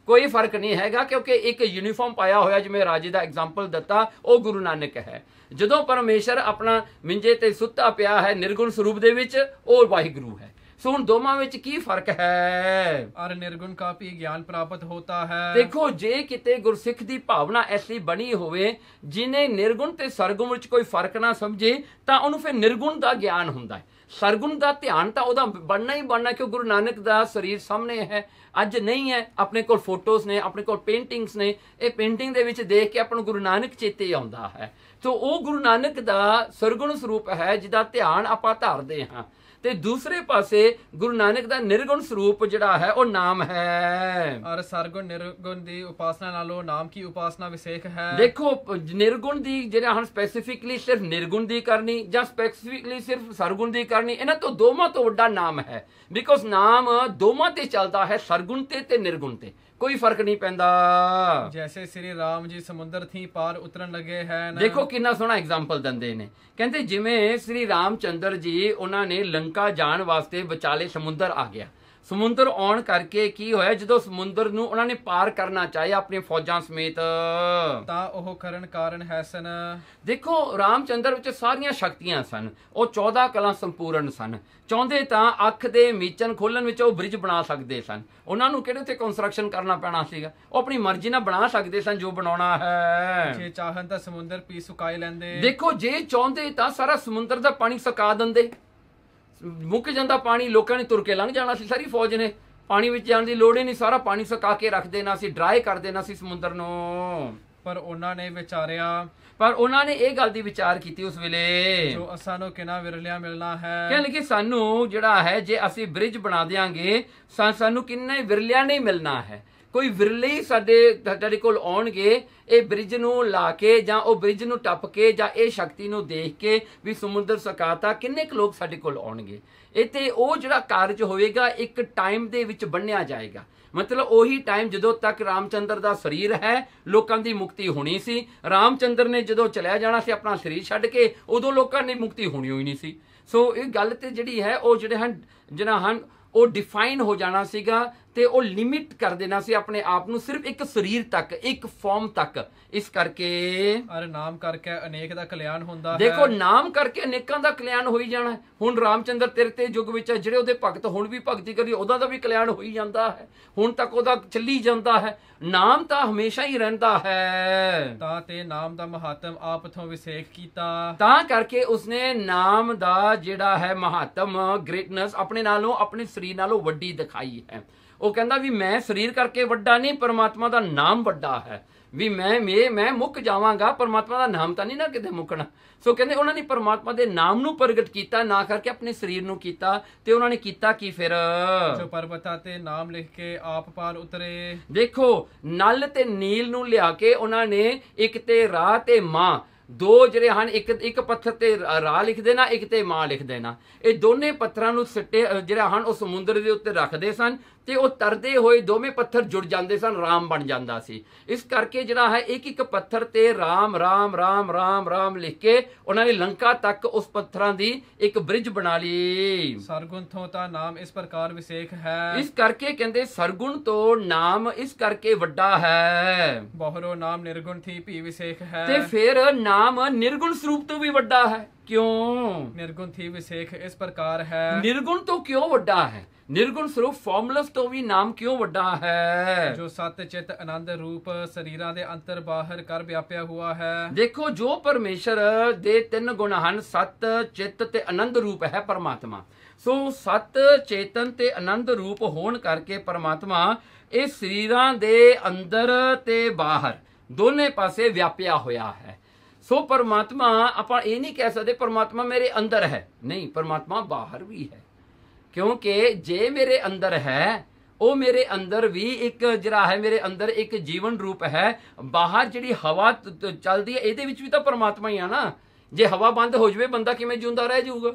ਕੋਈ ਫਰਕ ਨਹੀਂ ਹੈਗਾ, ਕਿਉਂਕਿ ਇੱਕ ਯੂਨੀਫਾਰਮ ਪਾਇਆ ਹੋਇਆ, ਜਿਵੇਂ ਰਾਜੇ ਦਾ ਐਗਜ਼ਾਮਪਲ ਦਿੱਤਾ, ਉਹ ਗੁਰੂ ਨਾਨਕ ਹੈ। ਜਦੋਂ ਪਰਮੇਸ਼ਰ ਆਪਣਾ ਮਿੰਜੇ ਤੇ ਸੁੱਤਾ ਪਿਆ ਹੈ ਨਿਰਗੁਣ ਸਰੂਪ ਦੇ ਵਿੱਚ, ਉਹ ਵਾਹਿਗੁਰੂ ਹੈ। ਸੋ ਹੁਣ ਦੋਵਾਂ ਵਿੱਚ ਕੀ ਫਰਕ ਹੈ? ਔਰ ਨਿਰਗੁਣ ਕਾ ਵੀ ਗਿਆਨ ਪ੍ਰਾਪਤ ਹੋਤਾ ਹੈ। ਦੇਖੋ ਜੇ ਕਿਤੇ ਗੁਰਸਿੱਖ ਦੀ ਭਾਵਨਾ ਐਸੀ ਬਣੀ ਹੋਵੇ ਜਿਹਨੇ ਨਿਰਗੁਣ ਤੇ ਸਰਗੁਣ ਵਿੱਚ ਕੋਈ ਫਰਕ ਨਾ ਸਮਝੇ, ਤਾਂ ਉਹਨੂੰ ਫਿਰ ਨਿਰਗੁਣ ਦਾ ਗਿਆਨ ਹੁੰਦਾ ਹੈ। ਸਰਗੁਣ ਦਾ ਧਿਆਨ ਤਾਂ ਉਹਦਾ ਬਣਨਾ ਹੀ ਬਣਨਾ, ਕਿਉਂ ਗੁਰੂ ਨਾਨਕ ਦਾ ਸਰੀਰ ਸਾਹਮਣੇ ਹੈ, ਅੱਜ ਨਹੀਂ ਹੈ। ਆਪਣੇ ਕੋਲ ਫੋਟੋਜ਼ ਨੇ, ਆਪਣੇ ਕੋਲ ਪੇਂਟਿੰਗਸ ਨੇ, ਇਹ ਪੇਂਟਿੰਗ ਦੇ ਵਿੱਚ ਦੇਖ ਕੇ ਆਪਾਂ ਨੂੰ ਗੁਰੂ ਨਾਨਕ ਚੇਤੇ ਆਉਂਦਾ ਹੈ। ਤਾਂ ਉਹ ਗੁਰੂ ਨਾਨਕ ਦਾ ਸਰਗੁਣ ਸਰੂਪ ਹੈ ਜਿਹਦਾ ਧਿਆਨ ਆਪਾਂ ਧਾਰਦੇ ਹਾਂ। ਤੇ ਦੂਸਰੇ ਪਾਸੇ ਗੁਰੂ ਨਾਨਕ ਦਾ ਨਿਰਗੁਣ ਸਰੂਪ ਜਿਹੜਾ ਹੈ ਉਹ ਨਾਮ ਹੈ। ਔਰ ਸਰਗੁਣ ਨਿਰਗੁਣ ਦੀ ਉਪਾਸਨਾ ਨਾਲੋਂ ਨਾਮ ਕੀ ਉਪਾਸਨਾ ਵਿਸ਼ੇਖ ਹੈ। ਦੇਖੋ ਨਿਰਗੁਣ ਦੀ ਜਿਹੜਾ ਹੁਣ ਸਪੈਸੀਫਿਕਲੀ ਸਿਰਫ ਨਿਰਗੁਣ ਦੀ ਕਰਨੀ ਜਾਂ ਸਪੈਸੀਫਿਕਲੀ ਸਿਰਫ ਸਰਗੁਣ ਦੀ ਕਰਨੀ, ਇਹਨਾਂ ਤੋਂ ਦੋਵਾਂ ਤੋਂ ਵੱਡਾ ਨਾਮ ਹੈ। ਬਿਕੋਜ਼ ਨਾਮ ਦੋਵਾਂ ਤੇ ਚੱਲਦਾ ਹੈ, ਸਰਗੁਣ ਤੇ ਨਿਰਗੁਣ ਤੇ ਕੋਈ ਫਰਕ ਨਹੀਂ ਪੈਂਦਾ। ਜੈਸੇ ਸ੍ਰੀ ਰਾਮ ਜੀ ਸਮੁੰਦਰ ਥੀ ਪਾਰ ਉਤਰਨ ਲੱਗੇ ਹਨ। ਦੇਖੋ ਕਿੰਨਾ ਸੋਹਣਾ ਐਗਜ਼ਾਮਪਲ ਦਿੰਦੇ ਨੇ, ਕਹਿੰਦੇ ਜਿਵੇਂ ਸ੍ਰੀ ਰਾਮ ਚੰਦਰ ਜੀ ਉਹਨਾਂ ਨੇ ਲੰਕਾ ਜਾਣ ਵਾਸਤੇ ਵਿਚਾਲੇ ਸਮੁੰਦਰ ਆ ਗਿਆ। ਸਮੁੰਦਰ ਆਉਣ ਕਰਕੇ ਕੀ ਹੋਇਆ, ਜਦੋਂ ਸਮੁੰਦਰ ਨੂੰ ਉਹਨਾਂ ਨੇ ਪਾਰ ਕਰਨਾ ਚਾਹਿਆ ਆਪਣੀਆਂ ਫੌਜਾਂ ਸਮੇਤ, ਤਾਂ ਉਹ ਕਰਨ ਕਾਰਨ ਹੈ ਸਨ। ਦੇਖੋ ਰਾਮਚੰਦਰ ਵਿੱਚ ਸਾਰੀਆਂ ਸ਼ਕਤੀਆਂ ਸਨ, ਉਹ 14 ਕਲਾ ਸੰਪੂਰਨ ਸਨ। ਚਾਹੁੰਦੇ ਤਾਂ ਅੱਖ ਦੇ ਮੀਚਨ ਖੋਲਣ ਵਿੱਚ ਉਹ ਬ੍ਰਿਜ ਬਣਾ ਸਕਦੇ ਸਨ। ਉਹਨਾਂ ਨੂੰ ਕਿਹੜੇ ਤੇ ਕੰਸਟਰਕਸ਼ਨ ਕਰਨਾ ਪੈਣਾ ਸੀਗਾ, ਉਹ ਆਪਣੀ ਮਰਜ਼ੀ ਨਾਲ ਬਣਾ ਸਕਦੇ ਸਨ ਜੋ ਬਣਾਉਣਾ ਹੈ। ਜੇ ਚਾਹਨ ਤਾਂ ਸਮੁੰਦਰ ਪੀ ਸੁਕਾਈ ਲੈਂਦੇ। ਦੇਖੋ ਜੇ ਚਾਹੁੰਦੇ ਤਾਂ ਸਾਰਾ ਸਮੁੰਦਰ ਦਾ ਪਾਣੀ ਸੁਕਾ ਦਿੰਦੇ, ਮੁੱਕ ਜਾਂਦਾ ਪਾਣੀ, ਲੋਕਾਂ ਨੇ ਤੁਰ ਕੇ ਲੰਘ ਜਾਣਾ ਸੀ। ਸਾਰੀ ਫੌਜ ਨੇ ਪਾਣੀ ਵਿੱਚ ਜਾਣ ਦੀ ਲੋੜ ਹੀ ਨਹੀਂ, ਸਾਰਾ ਪਾਣੀ ਸੁਕਾ ਕੇ ਰੱਖ ਦੇਣਾ ਸੀ, ਡਰਾਈ ਕਰ ਦੇਣਾ ਸੀ ਸਮੁੰਦਰ ਨੂੰ। ਪਰ ਉਹਨਾਂ ਨੇ ਵਿਚਾਰਿਆ ਪਰ ਉਹਨਾਂ ਨੇ ਇਹ ਗੱਲ ਦੀ ਵਿਚਾਰ ਕੀਤੀ ਉਸ ਵੇਲੇ, ਜੋ ਅਸਾਂ ਨੂੰ ਕਿੰਨਾ ਵਿਰਲਿਆ ਮਿਲਣਾ ਹੈ। ਕਹਿੰਦੇ ਕਿ ਸਾਨੂੰ ਜਿਹੜਾ ਹੈ ਜੇ ਅਸੀਂ ਬ੍ਰਿਜ ਬਣਾ ਦਿਆਂਗੇ ਸਾਨੂੰ ਕਿੰਨਾ ਹੀ ਵਿਰਲਿਆ ਨਹੀਂ ਮਿਲਣਾ ਹੈ। ਕੋਈ ਵਿਰਲੇ ਹੀ ਸਾਡੇ ਕੋਲ ਆਉਣਗੇ ਇਹ ਬ੍ਰਿਜ ਨੂੰ ਲਾ ਕੇ ਜਾਂ ਉਹ ਬ੍ਰਿਜ ਨੂੰ ਟੱਪ ਕੇ ਜਾਂ ਇਹ ਸ਼ਕਤੀ ਨੂੰ ਦੇਖ ਕੇ ਵੀ ਸਮੁੰਦਰ ਸੁਕਾਤਾ, ਕਿੰਨੇ ਕੁ ਲੋਕ ਸਾਡੇ ਕੋਲ ਆਉਣਗੇ। ਇਹ ਤੇ ਉਹ ਜਿਹੜਾ ਕਾਰਜ ਹੋਵੇਗਾ ਇੱਕ ਟਾਈਮ ਦੇ ਵਿੱਚ ਬੰਨਿਆ ਜਾਏਗਾ। ਮਤਲਬ ਉਹੀ ਟਾਈਮ ਜਦੋਂ ਤੱਕ ਰਾਮਚੰਦਰ ਦਾ ਸਰੀਰ ਹੈ ਲੋਕਾਂ ਦੀ ਮੁਕਤੀ ਹੋਣੀ ਸੀ। ਰਾਮਚੰਦਰ ਨੇ ਜਦੋਂ ਚਲਿਆ ਜਾਣਾ ਸੀ ਆਪਣਾ ਸਰੀਰ ਛੱਡ ਕੇ, ਉਦੋਂ ਲੋਕਾਂ ਦੀ ਮੁਕਤੀ ਹੋਣੀ ਹੋਈ ਨਹੀਂ ਸੀ। ਸੋ ਇਹ ਗੱਲ ਤੇ ਜਿਹੜੀ ਹੈ ਉਹ ਜਿਹੜਾ ਹਨ ਉਹ ਡਿਫਾਈਨ ਹੋ ਜਾਣਾ ਸੀਗਾ ਤੇ ਉਹ ਲਿਮਿਟ ਕਰ ਦੇਣਾ ਸੀ ਆਪਣੇ ਆਪ ਨੂੰ ਸਿਰਫ ਇੱਕ ਸਰੀਰ ਤੱਕ, ਇੱਕ ਫਾਰਮ ਤੱਕ। ਇਸ ਕਰਕੇ ਅਰ ਨਾਮ ਕਰਕੇ ਅਨੇਕ ਦਾ ਕਲਿਆਣ ਹੁੰਦਾ ਹੈ। ਦੇਖੋ ਨਾਮ ਕਰਕੇ ਅਨੇਕਾਂ ਦਾ ਕਲਿਆਣ ਹੋਈ ਜਾਣਾ ਹੈ। ਹੁਣ ਰਾਮਚੰਦਰ ਤੇਰੇ ਤੇ ਯੁੱਗ ਵਿੱਚ ਜਿਹੜੇ ਉਹਦੇ ਭਗਤ ਹੁਣ ਵੀ ਭਗਤੀ ਕਰੀ ਉਹਦਾ ਦਾ ਵੀ ਕਲਿਆਣ ਹੋਈ ਜਾਂਦਾ ਹੈ, ਹੁਣ ਤੱਕ ਉਹਦਾ ਚੱਲੀ ਜਾਂਦਾ ਹੈ। ਨਾਮ ਤਾਂ ਹਮੇਸ਼ਾ ਹੀ ਰਹਿੰਦਾ ਹੈ। ਤਾਂ ਤੇ ਨਾਮ ਦਾ ਮਹਾਤਮ ਆਪ ਤੋਂ ਵਿਸੇਖ ਕੀਤਾ, ਤਾਂ ਕਰਕੇ ਉਸਨੇ ਨਾਮ ਦਾ ਜਿਹੜਾ ਹੈ ਮਹਾਤਮ ਗ੍ਰੇਟਨੈਸ ਆਪਣੇ ਨਾਲੋਂ ਆਪਣੇ ਸਰੀਰ ਨਾਲੋਂ ਵੱਡੀ ਦਿਖਾਈ ਹੈ। ਉਹ ਕਹਿੰਦਾ ਵੀ ਮੈਂ ਸਰੀਰ ਕਰਕੇ ਵੱਡਾ ਨਹੀਂ, ਪਰਮਾਤਮਾ ਦਾ ਨਾਮ ਵੱਡਾ ਹੈ। ਵੀ ਮੈਂ ਮੁੱਕ ਜਾਵਾਂਗਾ, ਪਰਮਾਤਮਾ ਦਾ ਨਾਮ ਤਾਂ ਨਹੀਂ ਨਾ ਕਿਤੇ ਮੁੱਕਣਾ। ਸੋ ਕਹਿੰਦੇ ਉਹਨਾਂ ਨੇ ਪਰਮਾਤਮਾ ਦੇ ਨਾਮ ਨੂੰ ਪ੍ਰਗਟ ਕੀਤਾ, ਨਾ ਕਰਕੇ ਆਪਣੇ ਸਰੀਰ ਨੂੰ ਕੀਤਾ। ਤੇ ਉਹਨਾਂ ਨੇ ਕੀਤਾ ਕੀ ਫਿਰ? ਜੋ ਪਰਬਤਾਂ ਤੇ ਨਾਮ ਲਿਖ ਕੇ ਆਪ ਪਾਰ ਉਤਰੇ। ਦੇਖੋ ਨਲ ਤੇ ਨੀਲ ਨੂੰ ਲਿਆ ਕੇ ਉਹਨਾਂ ਨੇ ਇੱਕ ਤੇ ਰਾਹ ਤੇ ਮਾਂ ਦੋ ਜਿਹੜੇ ਹਨ, ਇੱਕ ਪੱਥਰ ਤੇ ਰਾਹ ਲਿਖ ਦੇਣਾ, ਇੱਕ ਤੇ ਮਾਂ ਲਿਖ ਦੇਣਾ। ਇਹ ਦੋਨੇ ਪੱਥਰਾਂ ਨੂੰ ਸਿੱਟੇ ਜਿਹੜਾ ਹਨ ਉਹ ਸਮੁੰਦਰ ਦੇ ਉੱਤੇ ਰੱਖਦੇ ਸਨ ਤੇ ਉਹ ਤਰਦੇ ਹੋਏ ਦੋਵੇਂ ਪੱਥਰ ਜੁੜ ਜਾਂਦੇ ਸਨ, ਰਾਮ ਬਣ ਜਾਂਦਾ ਸੀ। ਇਸ ਕਰਕੇ ਜਿਹੜਾ ਹੈ ਇੱਕ ਪੱਥਰ ਤੇ ਰਾਮ ਰਾਮ ਰਾਮ ਰਾਮ ਰਾਮ ਲਿਖ ਕੇ ਉਹਨਾਂ ਨੇ ਲੰਕਾ ਤੱਕ ਉਸ ਪੱਥਰਾਂ ਦੀ ਇੱਕ ਬ੍ਰਿਜ ਬਣਾ ਲਈ। ਸਰਗੁਣ ਤੋਂ ਤਾਂ ਨਾਮ ਇਸ ਪ੍ਰਕਾਰ ਵਿਸੇਖ ਹੈ। ਇਸ ਕਰਕੇ ਕਹਿੰਦੇ ਸਰਗੁਣ ਤੋਂ ਨਾਮ ਇਸ ਕਰਕੇ ਵੱਡਾ ਹੈ। ਬਹੁਰੋ ਨਾਮ ਨਿਰਗੁਣ ਥੀ ਭੀ ਵਿਸੇਖ ਹੈ। ਤੇ ਫਿਰ ਨਾਮ ਨਿਰਗੁਣ ਸਰੂਪ ਤੋਂ ਵੀ ਵੱਡਾ ਹੈ। ਕਿਉਂ? ਨਿਰਗੁਣ ਥੀ ਵਿਸੇਖ ਇਸ ਪ੍ਰਕਾਰ ਹੈ। ਨਿਰਗੁਣ ਤੋਂ ਕਿਉਂ ਵੱਡਾ ਹੈ? ਨਿਰਗੁਣ ਸਰੂਪ ਫਾਰਮੂਲਸ ਤੋਂ ਵੀ ਨਾਮ ਕਿਉਂ ਵੱਡਾ ਹੈ? ਜੋ ਸਤ ਚਿਤ ਆਨੰਦ ਰੂਪ ਸਰੀਰਾਂ ਦੇ ਅੰਤਰ ਬਾਹਰ ਕਰ ਵਿਆਪਿਆ ਹੁਆ ਹੈ। ਦੇਖੋ ਜੋ ਪਰਮੇਸ਼ਰ ਦੇ ਤਿੰਨ ਗੁਣ ਹਨ, ਸਤ ਚਿਤ ਤੇ ਆਨੰਦ ਰੂਪ ਹੈ ਪਰਮਾਤਮਾ। ਸੋ ਸਤ ਚੇਤਨ ਤੇ ਆਨੰਦ ਰੂਪ ਹੋਣ ਕਰਕੇ ਪਰਮਾਤਮਾ ਇਹ ਸਰੀਰਾਂ ਦੇ ਅੰਦਰ ਤੇ ਬਾਹਰ ਦੋਨੇ ਪਾਸੇ ਵਿਆਪਿਆ ਹੋਇਆ ਹੈ। ਸੋ ਪਰਮਾਤਮਾ ਆਪਾਂ ਇਹ ਨਹੀਂ ਕਹਿ ਸਕਦੇ ਪਰਮਾਤਮਾ ਮੇਰੇ ਅੰਦਰ ਹੈ, ਨਹੀਂ, ਪਰਮਾਤਮਾ ਬਾਹਰ ਵੀ ਹੈ। ਕਿਉਂਕਿ ਜੇ ਮੇਰੇ ਅੰਦਰ ਹੈ ਉਹ ਮੇਰੇ ਅੰਦਰ ਵੀ ਇੱਕ ਜਿਹੜਾ ਹੈ ਮੇਰੇ ਅੰਦਰ ਇੱਕ ਜੀਵਨ ਰੂਪ ਹੈ। ਬਾਹਰ ਜਿਹੜੀ ਹਵਾ ਚੱਲਦੀ ਹੈ ਇਹਦੇ ਵਿੱਚ ਵੀ ਤਾਂ ਪਰਮਾਤਮਾ ਹੀ ਆ ਨਾ। ਜੇ ਹਵਾ ਬੰਦ ਹੋ ਜਾਵੇ ਬੰਦਾ ਕਿਵੇਂ ਜਿਉਂਦਾ ਰਹਿ ਜਾਊਗਾ?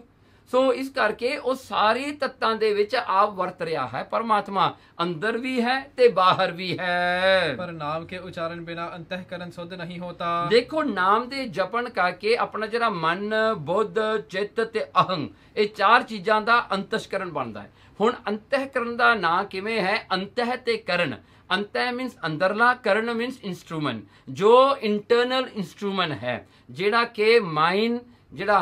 ਸੋ ਇਸ ਕਰਕੇ ਉਹ ਸਾਰੀ ਤੱਤਾਂ ਦੇ ਵਿੱਚ ਆਪ ਵਰਤ ਰਿਹਾ ਹੈ। ਪਰਮਾਤਮਾ ਅੰਦਰ ਵੀ ਹੈ ਤੇ ਬਾਹਰ ਵੀ ਹੈ। ਪਰ ਨਾਮ ਕੇ ਉਚਾਰਨ ਬਿਨਾ ਅੰਤःਕਰਨ ਸੁਧ ਨਹੀਂ ਹੋਤਾ। ਦੇਖੋ ਨਾਮ ਦੇ ਜਪਣ ਕਰਕੇ ਆਪਣਾ ਜਿਹੜਾ ਮਨ, ਬੁੱਧ, ਚਿੱਤ ਤੇ ਅਹੰ ਇਹ ਚਾਰ ਚੀਜ਼ਾਂ ਦਾ ਅੰਤਸ਼ਕਰਨ ਬਣਦਾ ਹੈ। ਹੁਣ ਅੰਤःਕਰਨ ਦਾ ਨਾਂ ਕਿਵੇਂ ਹੈ? ਅੰਤਹ ਤੇ ਕਰਨ। ਅੰਤਹ ਮੀਨਸ ਅੰਦਰਲਾ, ਕਰਨ ਮੀਨਸ ਇੰਸਟਰੂਮੈਂਟ, ਜੋ ਇੰਟਰਨਲ ਇੰਸਟਰੂਮੈਂਟ ਹੈ ਜਿਹੜਾ ਕਿ ਮਾਈਂਡ ਜਿਹੜਾ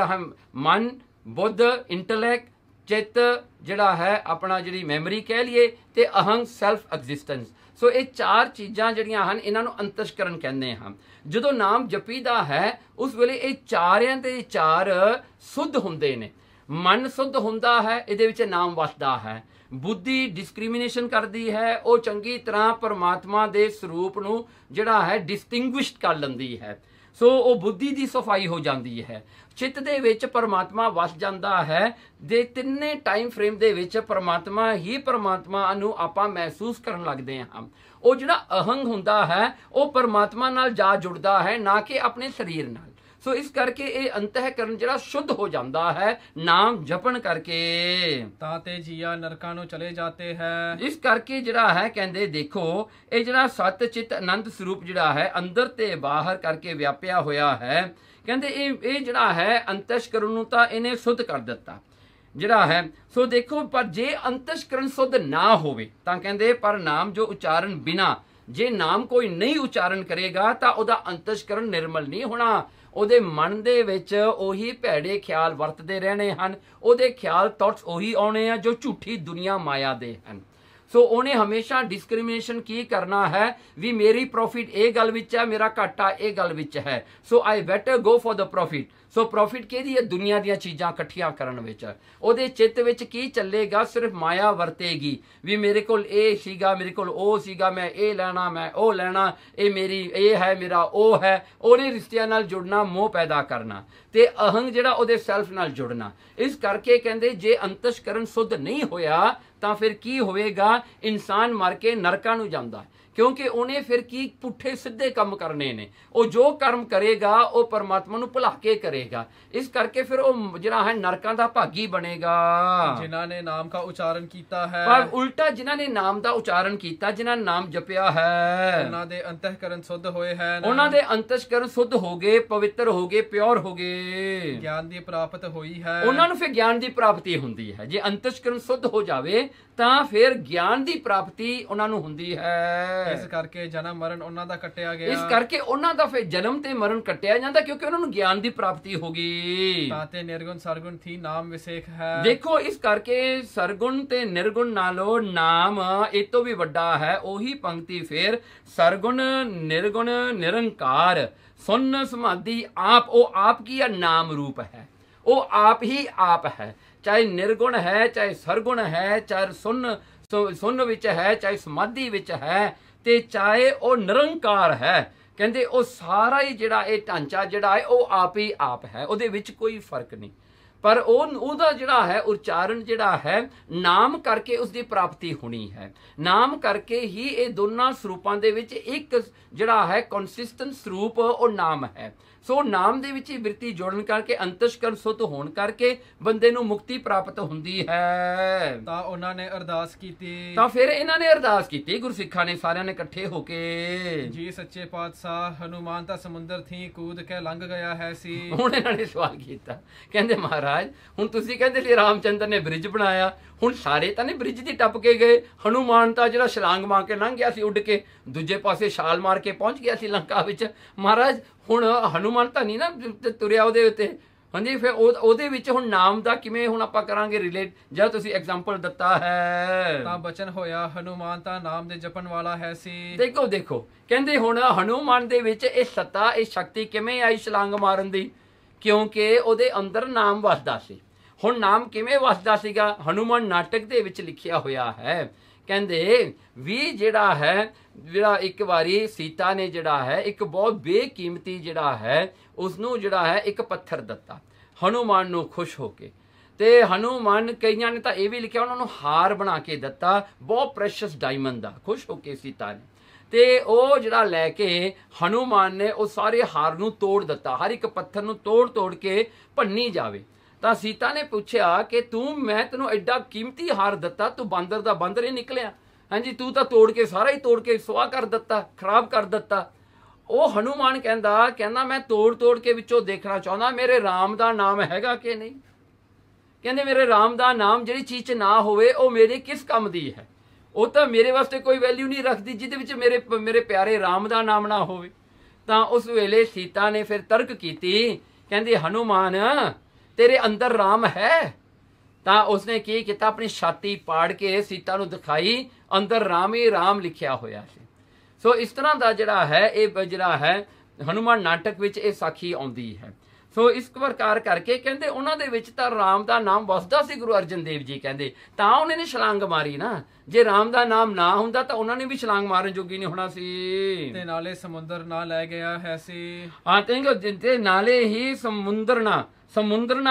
ਹੈ ਮਨ, ਬੁੱਧ, ਇੰਟੈਲੈਕਟ, ਚਿੱਤ ਜਿਹੜਾ ਹੈ ਆਪਣਾ ਜਿਹੜੀ ਮੈਮਰੀ ਕਹਿ ਲਈਏ ਤੇ ਅਹੰਗ ਸੈਲਫ ਐਗਜ਼ਿਸਟੈਂਸ। ਸੋ ਇਹ ਚਾਰ ਚੀਜ਼ਾਂ ਜਿਹੜੀਆਂ ਹਨ ਇਹਨਾਂ ਨੂੰ ਅੰਤਸ਼ਕਰਨ ਕਹਿੰਦੇ ਹਾਂ। ਜਦੋਂ ਨਾਮ ਜਪੀਦਾ ਹੈ ਉਸ ਵੇਲੇ ਇਹ ਚਾਰਿਆਂ ਦੇ ਚਾਰ ਸੁੱਧ ਹੁੰਦੇ ਨੇ। ਮਨ ਸੁੱਧ ਹੁੰਦਾ ਹੈ, ਇਹਦੇ ਵਿੱਚ ਨਾਮ ਵਸਦਾ ਹੈ। ਬੁੱਧੀ ਡਿਸਕ੍ਰਿਮੀਨੇਸ਼ਨ ਕਰਦੀ ਹੈ, ਉਹ ਚੰਗੀ ਤਰ੍ਹਾਂ ਪਰਮਾਤਮਾ ਦੇ ਸਰੂਪ ਨੂੰ ਜਿਹੜਾ ਹੈ ਡਿਸਟਿੰਗੁਇਸ਼ਡ ਕਰ ਲੈਂਦੀ ਹੈ। ਸੋ ਉਹ ਬੁੱਧੀ ਦੀ ਸਫਾਈ ਹੋ ਜਾਂਦੀ ਹੈ। ਚਿੱਤ ਦੇ ਵਿੱਚ ਪਰਮਾਤਮਾ ਵਸ ਜਾਂਦਾ ਹੈ। ਦੇ ਤਿੰਨੇ ਟਾਈਮ ਫਰੇਮ ਦੇ ਵਿੱਚ ਪਰਮਾਤਮਾ ਹੀ ਪਰਮਾਤਮਾ ਨੂੰ ਆਪਾਂ ਮਹਿਸੂਸ ਕਰਨ ਲੱਗਦੇ ਹਾਂ। ਉਹ ਜਿਹੜਾ ਅਹੰਗ ਹੁੰਦਾ ਹੈ ਉਹ ਪਰਮਾਤਮਾ ਨਾਲ ਜਾ ਜੁੜਦਾ ਹੈ, ਨਾ ਕਿ ਆਪਣੇ ਸਰੀਰ ਨਾਲ। ਸੋ ਇਸ ਕਰਕੇ ਇਹ ਅੰਤःਕਰਨ ਜਿਹੜਾ ਸ਼ੁੱਧ ਹੋ ਜਾਂਦਾ ਹੈ ਨਾਮ ਜਪਣ ਕਰਕੇ। ਤਾਂ ਤੇ ਜੀਆ ਨਰਕਾਂ ਨੂੰ ਚਲੇ ਜਾਂਦੇ ਹੈ। ਇਸ ਕਰਕੇ ਜਿਹੜਾ ਹੈ ਕਹਿੰਦੇ ਦੇਖੋ ਇਹ ਜਿਹੜਾ ਸਤ ਚਿਤ ਆਨੰਦ ਸਰੂਪ ਜਿਹੜਾ ਹੈ ਅੰਦਰ ਤੇ ਬਾਹਰ ਕਰਕੇ ਵਿਆਪਿਆ ਹੋਇਆ ਹੈ। ਕਹਿੰਦੇ ਇਹ ਜਿਹੜਾ ਹੈ ਅੰਤਸ਼ਕਰਨ ਨੂੰ ਤਾਂ ਇਹਨੇ ਸੁੱਧ ਕਰ ਦਿੱਤਾ ਜਿਹੜਾ ਹੈ। ਸੋ ਦੇਖੋ ਪਰ ਜੇ ਅੰਤਸ਼ਕਰਨ ਸੁੱਧ ਨਾ ਹੋਵੇ ਤਾਂ ਕਹਿੰਦੇ ਪਰ ਨਾਮ ਜੋ ਉਚਾਰਨ ਬਿਨਾ, ਜੇ ਨਾਮ ਕੋਈ ਨਹੀਂ ਉਚਾਰਨ ਕਰੇਗਾ ਤਾਂ ਉਹਦਾ ਅੰਤਸ਼ਕਰਨ ਨਿਰਮਲ ਨਹੀਂ ਹੋਣਾ। ਉਹਦੇ ਮਨ ਦੇ ਵਿੱਚ ਉਹੀ ਭੈੜੇ ਖਿਆਲ ਵਰਤਦੇ ਰਹਿਣੇ ਹਨ। ਉਹਦੇ ਖਿਆਲ ਥਾਟਸ ਉਹੀ ਆਉਣੇ ਆ ਜੋ ਝੂਠੀ ਦੁਨੀਆ ਮਾਇਆ ਦੇ ਹਨ। ਸੋ ਉਹਨੇ ਹਮੇਸ਼ਾ ਡਿਸਕ੍ਰਿਮੀਨੇਸ਼ਨ ਕੀ ਕਰਨਾ ਹੈ ਵੀ ਮੇਰੀ ਪ੍ਰੋਫਿਟ ਇਹ ਗੱਲ ਵਿੱਚ ਹੈ, ਮੇਰਾ ਘਾਟਾ ਇਹ ਗੱਲ ਵਿੱਚ ਹੈ। So I better go for the profit. So profit ਕਿਹਦੀ ਹੈ? ਦੁਨੀਆ ਦੀਆਂ ਚੀਜ਼ਾਂ ਇਕੱਠੀਆਂ ਕਰਨ ਵਿੱਚ। ਉਹਦੇ ਚਿੱਤ ਵਿੱਚ ਕੀ ਚੱਲੇਗਾ? ਸਿਰਫ ਮਾਇਆ ਵਰਤੇਗੀ ਵੀ ਮੇਰੇ ਕੋਲ ਇਹ ਸੀਗਾ, ਮੇਰੇ ਕੋਲ ਉਹ ਸੀਗਾ, ਮੈਂ ਇਹ ਲੈਣਾ, ਮੈਂ ਉਹ ਲੈਣਾ, ਇਹ ਮੇਰੀ ਇਹ ਹੈ, ਮੇਰਾ ਉਹ ਹੈ। ਉਹਨੇ ਰਿਸ਼ਤਿਆਂ ਨਾਲ ਜੁੜਨਾ, ਮੋਹ ਪੈਦਾ ਕਰਨਾ, ਤੇ ਅਹੰਗ ਜਿਹੜਾ ਉਹਦੇ ਸੈਲਫ ਨਾਲ ਜੁੜਨਾ। ਇਸ ਕਰਕੇ ਕਹਿੰਦੇ ਜੇ ਅੰਤਸ਼ਕਰਨ ਸੁੱਧ ਨਹੀਂ ਹੋਇਆ ਤਾਂ ਫਿਰ ਕੀ ਹੋਵੇਗਾ? ਇਨਸਾਨ ਮਰ ਕੇ ਨਰਕਾਂ ਨੂੰ ਜਾਂਦਾ, ਕਿਉਂਕਿ ਉਹਨੇ ਫਿਰ ਕੀ ਪੁੱਠੇ ਸਿੱਧੇ ਕੰਮ ਕਰਨੇ ਨੇ। ਉਹ ਜੋ ਕਰਮ ਕਰੇਗਾ ਉਹ ਪਰਮਾਤਮਾ ਨੂੰ ਭੁਲਾ ਕੇ ਕਰੇਗਾ। ਇਸ ਕਰਕੇ ਫਿਰ ਉਹ ਜਿਹੜਾ ਹੈ ਨਰਕਾਂ ਦਾ ਭਾਗੀ ਬਣੇਗਾ। ਜਿਨ੍ਹਾਂ ਨੇ ਨਾਮ ਦਾ ਉਚਾਰਨ ਕੀਤਾ ਹੈ, ਪਰ ਉਲਟਾ ਜਿਨ੍ਹਾਂ ਨੇ ਨਾਮ ਦਾ ਉਚਾਰਨ ਕੀਤਾ, ਜਿਨ੍ਹਾਂ ਨੇ ਨਾਮ ਜਪਿਆ ਹੈ, ਉਹਨਾਂ ਦੇ ਅੰਤःਕਰਨ ਸ਼ੁੱਧ ਹੋਏ ਹਨ, ਉਹਨਾਂ ਦੇ ਅੰਤਸ਼ਕਰਨ ਸ਼ੁੱਧ ਹੋ ਗਏ, ਪਵਿੱਤਰ ਹੋ ਗਏ, ਪਿਓਰ ਹੋ ਗਏ। ਗਿਆਨ ਦੀ ਪ੍ਰਾਪਤ ਹੋਈ ਹੈ, ਉਹਨਾਂ ਨੂੰ ਫਿਰ ਗਿਆਨ ਦੀ ਪ੍ਰਾਪਤੀ ਹੁੰਦੀ ਹੈ। ਜੇ ਅੰਤਸ਼ਕਰਨ ਸ਼ੁੱਧ ਹੋ ਜਾਵੇ ਤਾਂ ਫਿਰ ਗਿਆਨ ਦੀ ਪ੍ਰਾਪਤੀ ਉਹਨਾਂ ਨੂੰ ਹੁੰਦੀ ਹੈ। ਇਸ ਕਰਕੇ ਜਨਮ ਮਰਨ ਉਹਨਾਂ ਦਾ ਕੱਟਿਆ ਗਿਆ। ਇਸ ਕਰਕੇ ਉਹਨਾਂ ਦਾ ਫਿਰ ਜਨਮ ਤੇ ਮਰਨ ਕੱਟਿਆ ਜਾਂਦਾ, ਕਿਉਂਕਿ ਉਹਨਾਂ ਨੂੰ ਗਿਆਨ ਦੀ ਪ੍ਰਾਪਤੀ ਹੋ ਗਈ। ਤਾਂ ਤੇ ਨਿਰਗੁਣ ਸਰਗੁਣ ਥੀ ਨਾਮ ਵਿਸੇਖ ਹੈ। ਦੇਖੋ, ਇਸ ਕਰਕੇ ਸਰਗੁਣ ਤੇ ਨਿਰਗੁਣ ਨਾਲੋਂ ਨਾਮ ਇਹ ਤੋਂ ਵੀ ਵੱਡਾ ਹੈ। ਉਹੀ ਪੰਕਤੀ ਫਿਰ ਸਰਗੁਣ ਨਿਰਗੁਣ ਨਿਰੰਕਾਰ ਸੁਨ ਸਮਾਧੀ ਆਪ। ਉਹ ਆਪ ਕੀ ਹੈ? ਨਾਮ ਰੂਪ ਹੈ। ਉਹ ਆਪ ਹੀ ਆਪ ਹੈ, ਚਾਹੇ ਨਿਰਗੁਣ ਹੈ, ਚਾਹੇ ਸਰਗੁਣ ਹੈ, ਚਾਹੇ ਸੁਨ ਵਿੱਚ ਹੈ, ਚਾਹੇ ਸਮਾਧੀ ਵਿੱਚ ਹੈ, ਤੇ ਚਾਹੇ ਉਹ ਨਿਰੰਕਾਰ ਹੈ। ਕਹਿੰਦੇ ਉਹ ਸਾਰਾ ਹੀ ਜਿਹੜਾ ਇਹ ਢਾਂਚਾ ਜਿਹੜਾ ਹੈ ਉਹ ਆਪ ਹੀ ਆਪ ਹੈ, ਉਹਦੇ ਵਿੱਚ ਕੋਈ ਫਰਕ ਨਹੀਂ। ਪਰ ਉਹਦਾ ਜਿਹੜਾ ਹੈ ਉਚਾਰਨ ਜਿਹੜਾ ਹੈ ਨਾਮ ਕਰਕੇ ਉਸ ਦੀ ਪ੍ਰਾਪਤੀ ਹੋਣੀ ਹੈ। ਨਾਮ ਕਰਕੇ ਹੀ ਇਹ ਦੋਨਾਂ ਸਰੂਪਾਂ ਦੇ ਵਿੱਚ ਇੱਕ ਜਿਹੜਾ ਹੈ ਕੰਸਿਸਟੈਂਟ ਸਰੂਪ ਉਹ ਨਾਮ ਹੈ। ਸੋ ਨਾਮ ਦੇ ਵਿੱਚ ਹੀ ਬਿਰਤੀ ਜੋੜਨ ਕਰਕੇ ਅੰਤਸ਼ਕਰਨ ਸੁੱਧ ਹੋਣ ਕਰਕੇ ਬੰਦੇ ਨੂੰ ਮੁਕਤੀ ਪ੍ਰਾਪਤ ਹੁੰਦੀ ਹੈ। ਤਾਂ ਉਹਨਾਂ ਨੇ ਅਰਦਾਸ ਕੀਤੀ, ਤਾਂ ਫਿਰ ਇਹਨਾਂ ਨੇ ਅਰਦਾਸ ਕੀਤੀ, ਗੁਰਸਿੱਖਾਂ ਨੇ ਸਾਰਿਆਂ ਨੇ ਇਕੱਠੇ ਹੋ ਕੇ, ਜੀ ਸੱਚੇ ਪਾਤਸ਼ਾਹ ਹਨੂਮਾਨ ਤਾਂ ਸਮੁੰਦਰ ਥੀ ਕੂਦ ਕੇ ਲੰਘ ਗਿਆ ਹੈ ਸੀ। ਹੁਣ ਇਹਨਾਂ ਨੇ ਸਵਾਲ ਕੀਤਾ, ਕਹਿੰਦੇ ਮਹਾਰਾਜ ਹੁਣ ਤੁਸੀਂ ਕਹਿੰਦੇ ਸੀ ਰਾਮਚੰਦਰ ਨੇ ਬ੍ਰਿਜ ਬਣਾਇਆ, ਹੁਣ ਸਾਰੇ ਤਾਂ ਨੇ ਬ੍ਰਿਜ ਦੀ ਟੱਪ ਕੇ ਗਏ, ਹਨੂਮਾਨ ਤਾਂ ਜਿਹੜਾ ਛਲਾਂਗ ਮਾਰ ਕੇ ਲੰਘ ਗਿਆ ਸੀ ਉੱਡ ਕੇ, ਦੂਜੇ ਪਾਸੇ ਛਾਲ ਮਾਰ ਕੇ ਪਹੁੰਚ ਗਿਆ ਸੀ ਲੰਕਾ ਵਿੱਚ। ਮਹਾਰਾਜ ਹੁਣ ਹਨੂਮਾਨ ਤਾਂ ਨਹੀਂ ਨਾ ਤੁਰਿਆ ਉਹਦੇ ਉੱਤੇ। ਹਾਂਜੀ, ਫਿਰ ਉਹਦੇ ਵਿੱਚ ਹੁਣ ਨਾਮ ਦਾ ਕਿਵੇਂ ਹੁਣ ਆਪਾਂ ਕਰਾਂਗੇ ਰਿਲੇਟ, ਜਦ ਤੁਸੀਂ ਐਗਜ਼ਾਮਪਲ ਦਿੱਤਾ ਹੈ। ਤਾਂ ਬਚਨ ਹੋਇਆ ਹਨੂਮਾਨ ਤਾਂ ਨਾਮ ਦੇ ਜਪਣ ਵਾਲਾ ਹੈ ਸੀ। ਦੇਖੋ ਕਹਿੰਦੇ ਹੁਣ ਹਨੂਮਾਨ ਦੇ ਵਿੱਚ ਇਹ ਸੱਤਾ, ਇਹ ਸ਼ਕਤੀ ਕਿਵੇਂ ਆਈ ਛਲਾਂਗ ਮਾਰਨ ਦੀ? ਕਿਉਂਕਿ ਉਹਦੇ ਅੰਦਰ ਨਾਮ ਵਸਦਾ ਸੀ। ਹੁਣ ਨਾਮ ਕਿਵੇਂ ਵਸਦਾ ਸੀਗਾ? ਹਨੂਮਾਨ ਨਾਟਕ ਦੇ ਵਿੱਚ ਲਿਖਿਆ ਹੋਇਆ ਹੈ। ਕਹਿੰਦੇ ਵੀ ਜਿਹੜਾ ਇੱਕ ਵਾਰੀ ਸੀਤਾ ਨੇ ਜਿਹੜਾ ਹੈ ਇੱਕ ਬਹੁਤ ਬੇਕੀਮਤੀ ਜਿਹੜਾ ਹੈ ਉਸਨੂੰ ਜਿਹੜਾ ਹੈ ਇੱਕ ਪੱਥਰ ਦਿੱਤਾ ਹਨੂਮਾਨ ਨੂੰ ਖੁਸ਼ ਹੋ ਕੇ। ਤੇ ਹਨੂਮਾਨ, ਕਈਆਂ ਨੇ ਤਾਂ ਇਹ ਵੀ ਲਿਖਿਆ ਉਹਨਾਂ ਨੂੰ ਹਾਰ ਬਣਾ ਕੇ ਦਿੱਤਾ ਬਹੁਤ ਪ੍ਰੈਸ਼ੀਅਸ ਡਾਇਮੰਡ ਦਾ, ਖੁਸ਼ ਹੋ ਕੇ ਸੀਤਾ ਨੇ। ਤੇ ਉਹ ਜਿਹੜਾ ਲੈ ਕੇ ਹਨੂਮਾਨ ਨੇ ਉਹ ਸਾਰੇ ਹਾਰ ਨੂੰ ਤੋੜ ਦਿੱਤਾ, ਹਰ ਇੱਕ ਪੱਥਰ ਨੂੰ ਤੋੜ ਕੇ ਭੰਨੀ ਜਾਵੇ। ਤਾਂ ਸੀਤਾ ਨੇ ਪੁੱਛਿਆ ਕਿ ਮੈਂ ਤੈਨੂੰ ਐਡਾ ਕੀਮਤੀ ਹਾਰ ਦਿੱਤਾ, ਤੂੰ ਬਾਂਦਰ ਦਾ ਬਾਂਦਰ ਹੀ ਨਿਕਲਿਆ। ਹਾਂਜੀ, ਤੂੰ ਤਾਂ ਸਾਰਾ ਹੀ ਤੋੜ ਕੇ ਸੁਆਹ ਕਰ ਦਿੱਤਾ, ਖਰਾਬ ਕਰ ਦਿੱਤਾ। ਉਹ ਹਨੂਮਾਨ ਕਹਿੰਦਾ ਮੈਂ ਤੋੜ ਕੇ ਵਿੱਚੋਂ ਦੇਖਣਾ ਚਾਹੁੰਦਾ ਮੇਰੇ ਰਾਮ ਦਾ ਨਾਮ ਹੈਗਾ ਕਿ ਨਹੀਂ। ਕਹਿੰਦੇ ਮੇਰੇ ਰਾਮ ਦਾ ਨਾਮ ਜਿਹੜੀ ਚੀਜ਼ 'ਚ ਨਾ ਹੋਵੇ ਉਹ ਮੇਰੇ ਕਿਸ ਕੰਮ ਦੀ ਹੈ? ਉਹ ਤਾਂ ਮੇਰੇ ਵਾਸਤੇ ਕੋਈ ਵੈਲਿਊ ਨਹੀਂ ਰੱਖਦੀ ਜਿਹਦੇ ਵਿੱਚ ਮੇਰੇ ਪਿਆਰੇ ਰਾਮ ਦਾ ਨਾਮ ਨਾ ਹੋਵੇ। ਤਾਂ ਉਸ ਵੇਲੇ ਸੀਤਾ ਨੇ ਫਿਰ ਤਰਕ ਕੀਤੀ, ਕਹਿੰਦੀ ਹਨੂਮਾਨ ਤੇਰੇ ਅੰਦਰ ਰਾਮ ਹੈ? ਤਾਂ ਉਸਨੇ ਕੀ ਕੀਤਾ, ਆਪਣੀ ਛਾਤੀ ਪਾੜ ਕੇ ਸੀਤਾ ਨੂੰ ਦਿਖਾਈ, ਅੰਦਰ ਰਾਮ ਹੀ ਰਾਮ ਲਿਖਿਆ ਹੋਇਆ ਸੀ। ਸੋ ਇਸ ਤਰ੍ਹਾਂ ਦਾ ਜਿਹੜਾ ਹੈ ਇਹ ਜਿਹੜਾ ਹੈ ਹਨੂਮਾਨ ਨਾਟਕ ਵਿੱਚ ਇਹ ਸਾਖੀ ਆਉਂਦੀ ਹੈ। ਸੋ ਇਸ ਪ੍ਰਕਾਰ ਕਰਕੇ ਕਹਿੰਦੇ ਉਹਨਾਂ ਦੇ ਵਿੱਚ ਤਾਂ ਰਾਮ ਦਾ ਨਾਮ ਵਸਦਾ ਸੀ। ਗੁਰੂ ਅਰਜਨ ਦੇਵ ਜੀ ਕਹਿੰਦੇ ਤਾਂ ਉਹਨਾਂ ਨੇ ਛਲਾਂਗ ਮਾਰੀ ਨਾ, ਜੇ ਰਾਮ ਦਾ ਨਾਮ ਨਾ ਹੁੰਦਾ ਤਾਂ ਉਹਨਾਂ ਨੇ ਵੀ ਛਲਾਂਗ ਮਾਰਨ ਜੋਗੀ ਨਹੀਂ ਹੋਣਾ ਸੀ। ਤੇ ਨਾਲੇ ਸਮੁੰਦਰ ਨਾ ਲੈ ਗਿਆ ਹੈ ਸੀ। ਹਾਂ, ਤੇ ਨਾਲੇ ਹੀ ਸਮੁੰਦਰ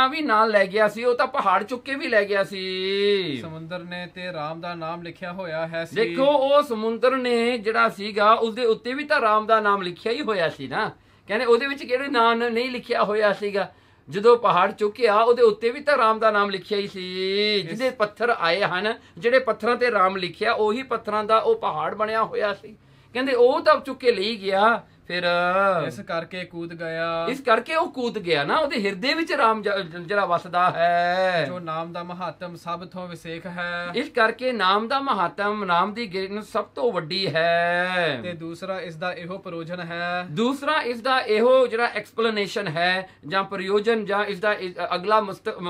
ਵੀ ਨਾਲ ਲੈ ਗਿਆ ਸੀ, ਉਹ ਤਾਂ ਪਹਾੜ ਚੁੱਕ ਕੇ ਵੀ ਲੈ ਗਿਆ ਸੀ। ਸਮੁੰਦਰ ਨੇ ਤੇ ਰਾਮ ਦਾ ਨਾਮ ਲਿਖਿਆ ਹੋਇਆ ਹੈ ਸੀ। ਦੇਖੋ ਉਹ ਸਮੁੰਦਰ ਨੇ ਜਿਹੜਾ ਸੀਗਾ ਉਸਦੇ ਉੱਤੇ ਵੀ ਤਾਂ ਰਾਮ ਦਾ ਨਾਮ ਲਿਖਿਆ ਹੀ ਹੋਇਆ ਸੀ ਨਾ। ਕਹਿੰਦੇ ਉਹਦੇ ਵਿੱਚ ਕਿਹੜੇ ਨਾਮ ਨਹੀਂ ਲਿਖਿਆ ਹੋਇਆ ਸੀਗਾ? ਜਦੋਂ ਪਹਾੜ ਚੁੱਕਿਆ ਉਹਦੇ ਉੱਤੇ ਵੀ ਤਾਂ ਰਾਮ ਦਾ ਨਾਮ ਲਿਖਿਆ ਹੀ ਸੀ। ਜਿਹਦੇ ਪੱਥਰ ਆਏ ਹਨ, ਜਿਹੜੇ ਪੱਥਰਾਂ ਤੇ ਰਾਮ ਲਿਖਿਆ, ਉਹੀ ਪੱਥਰਾਂ ਦਾ ਉਹ ਪਹਾੜ ਬਣਿਆ ਹੋਇਆ ਸੀ। ਕਹਿੰਦੇ ਉਹ ਤਾਂ ਚੁੱਕ ਕੇ ਲਈ ਗਿਆ, ਫਿਰ ਇਸ ਕਰਕੇ ਕੂਦ ਗਿਆ। ਇਸ ਕਰਕੇ ਉਹ ਕੂਦ ਗਿਆ ਨਾ, ਉਹਦੇ ਹਿਰਦੇ ਵਿੱਚ ਰਾਮ ਜਿਹੜਾ ਵਸਦਾ ਹੈ। ਜੋ ਨਾਮ ਦਾ ਮਹੱਤਵ ਸਭ ਤੋਂ ਵਿਸ਼ੇਸ਼ ਹੈ। ਇਸ ਕਰਕੇ ਨਾਮ ਦਾ ਮਹੱਤਵ, ਨਾਮ ਦੀ ਗਿਣਤੀ ਸਭ ਤੋਂ ਵੱਡੀ ਹੈ। ਤੇ ਦੂਸਰਾ ਇਸ ਦਾ ਇਹੋ ਪ੍ਰਯੋਜਨ ਹੈ। ਦੂਸਰਾ ਇਸ ਦਾ ਇਹੋ ਜਿਹੜਾ ਐਕਸਪਲੇਨੇਸ਼ਨ ਹੈ ਜਾਂ ਪ੍ਰਯੋਜਨ ਜਾਂ ਇਸ ਦਾ ਅਗਲਾ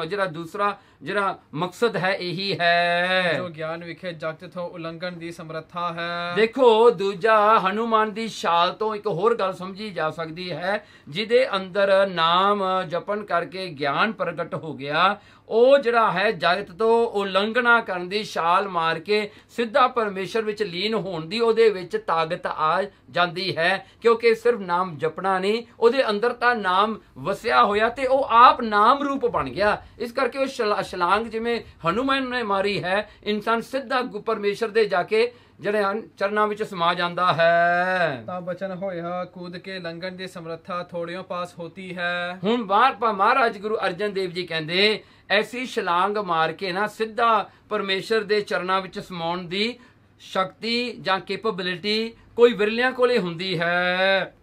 ਜਿਹੜਾ ਦੂਸਰਾ ਜਿਹੜਾ ਮਕਸਦ ਹੈ ਇਹੀ ਹੈ। ਜੋ ਗਿਆਨ ਵਿਖੇ ਜਗਤ ਤੋਂ ਉਲੰਘਣ ਦੀ ਸਮਰੱਥਾ ਹੈ। ਦੇਖੋ ਦੂਜਾ ਹਨੂਮਾਨ ਦੀ ਛਾਲ ਤੋਂ ਇੱਕ ਹੋਰ ਗੱਲ ਸਮਝੀ ਜਾ ਸਕਦੀ ਹੈ, ਜਿਹਦੇ ਅੰਦਰ ਨਾਮ ਜਪਣ ਕਰਕੇ ਗਿਆਨ ਪ੍ਰਗਟ ਹੋ ਗਿਆ। ਉਹ ਜਿਹੜਾ ਹੈ ਜਗਤ ਤੋਂ ਉਲੰਘਣਾ ਕਰਨ ਦੀ ਛਾਲ ਮਾਰ ਕੇ ਸਿੱਧਾ ਪਰਮੇਸ਼ਰ ਵਿੱਚ ਲੀਨ ਹੋਣ ਦੀ ਉਹਦੇ ਵਿੱਚ ਤਾਕਤ ਆ ਜਾਂਦੀ ਹੈ, ਕਿਉਂਕਿ ਸਿਰਫ ਨਾਮ ਜਪਣਾ ਨਹੀਂ, ਉਹਦੇ ਅੰਦਰ ਤਾਂ ਨਾਮ ਵਸਿਆ ਹੋਇਆ ਤੇ ਉਹ ਆਪ ਨਾਮ ਰੂਪ ਬਣ ਗਿਆ। ਇਸ ਕਰਕੇ ਉਹ ਛਲਾਂਗ ਜਿਵੇਂ ਹਨੂਮਾਨ ਨੇ ਮਾਰੀ ਹੈ, ਇਨਸਾਨ ਸਿੱਧਾ ਪਰਮੇਸ਼ਰ ਦੇ ਜਾ ਕੇ ਜਿਹੜੇ ਹਨ ਚਰਨਾਂ ਵਿੱਚ ਸਮਾ ਜਾਂਦਾ ਹੈ। ਤਾਂ ਬਚਨ ਹੋਇਆ ਕੂਦ ਕੇ ਲੰਘਣ ਦੀ ਸਮਰੱਥਾ ਥੋੜਿਓਂ ਪਾਸ ਹੋਤੀ ਹੈ। ਹੁਣ ਮਹਾਰਾਜ ਗੁਰੂ ਅਰਜਨ ਦੇਵ ਜੀ ਕਹਿੰਦੇ ਐਸੀ ਛਲਾਂਗ ਮਾਰ ਕੇ ਨਾ ਸਿੱਧਾ ਪਰਮੇਸ਼ਰ ਦੇ ਚਰਨਾਂ ਵਿੱਚ ਸਮਾਉਣ ਦੀ ਸ਼ਕਤੀ ਜਾਂ ਕੈਪੇਬਿਲਿਟੀ ਕੋਈ ਵਿਰਲਿਆਂ ਕੋਲੇ ਹੁੰਦੀ ਹੈ।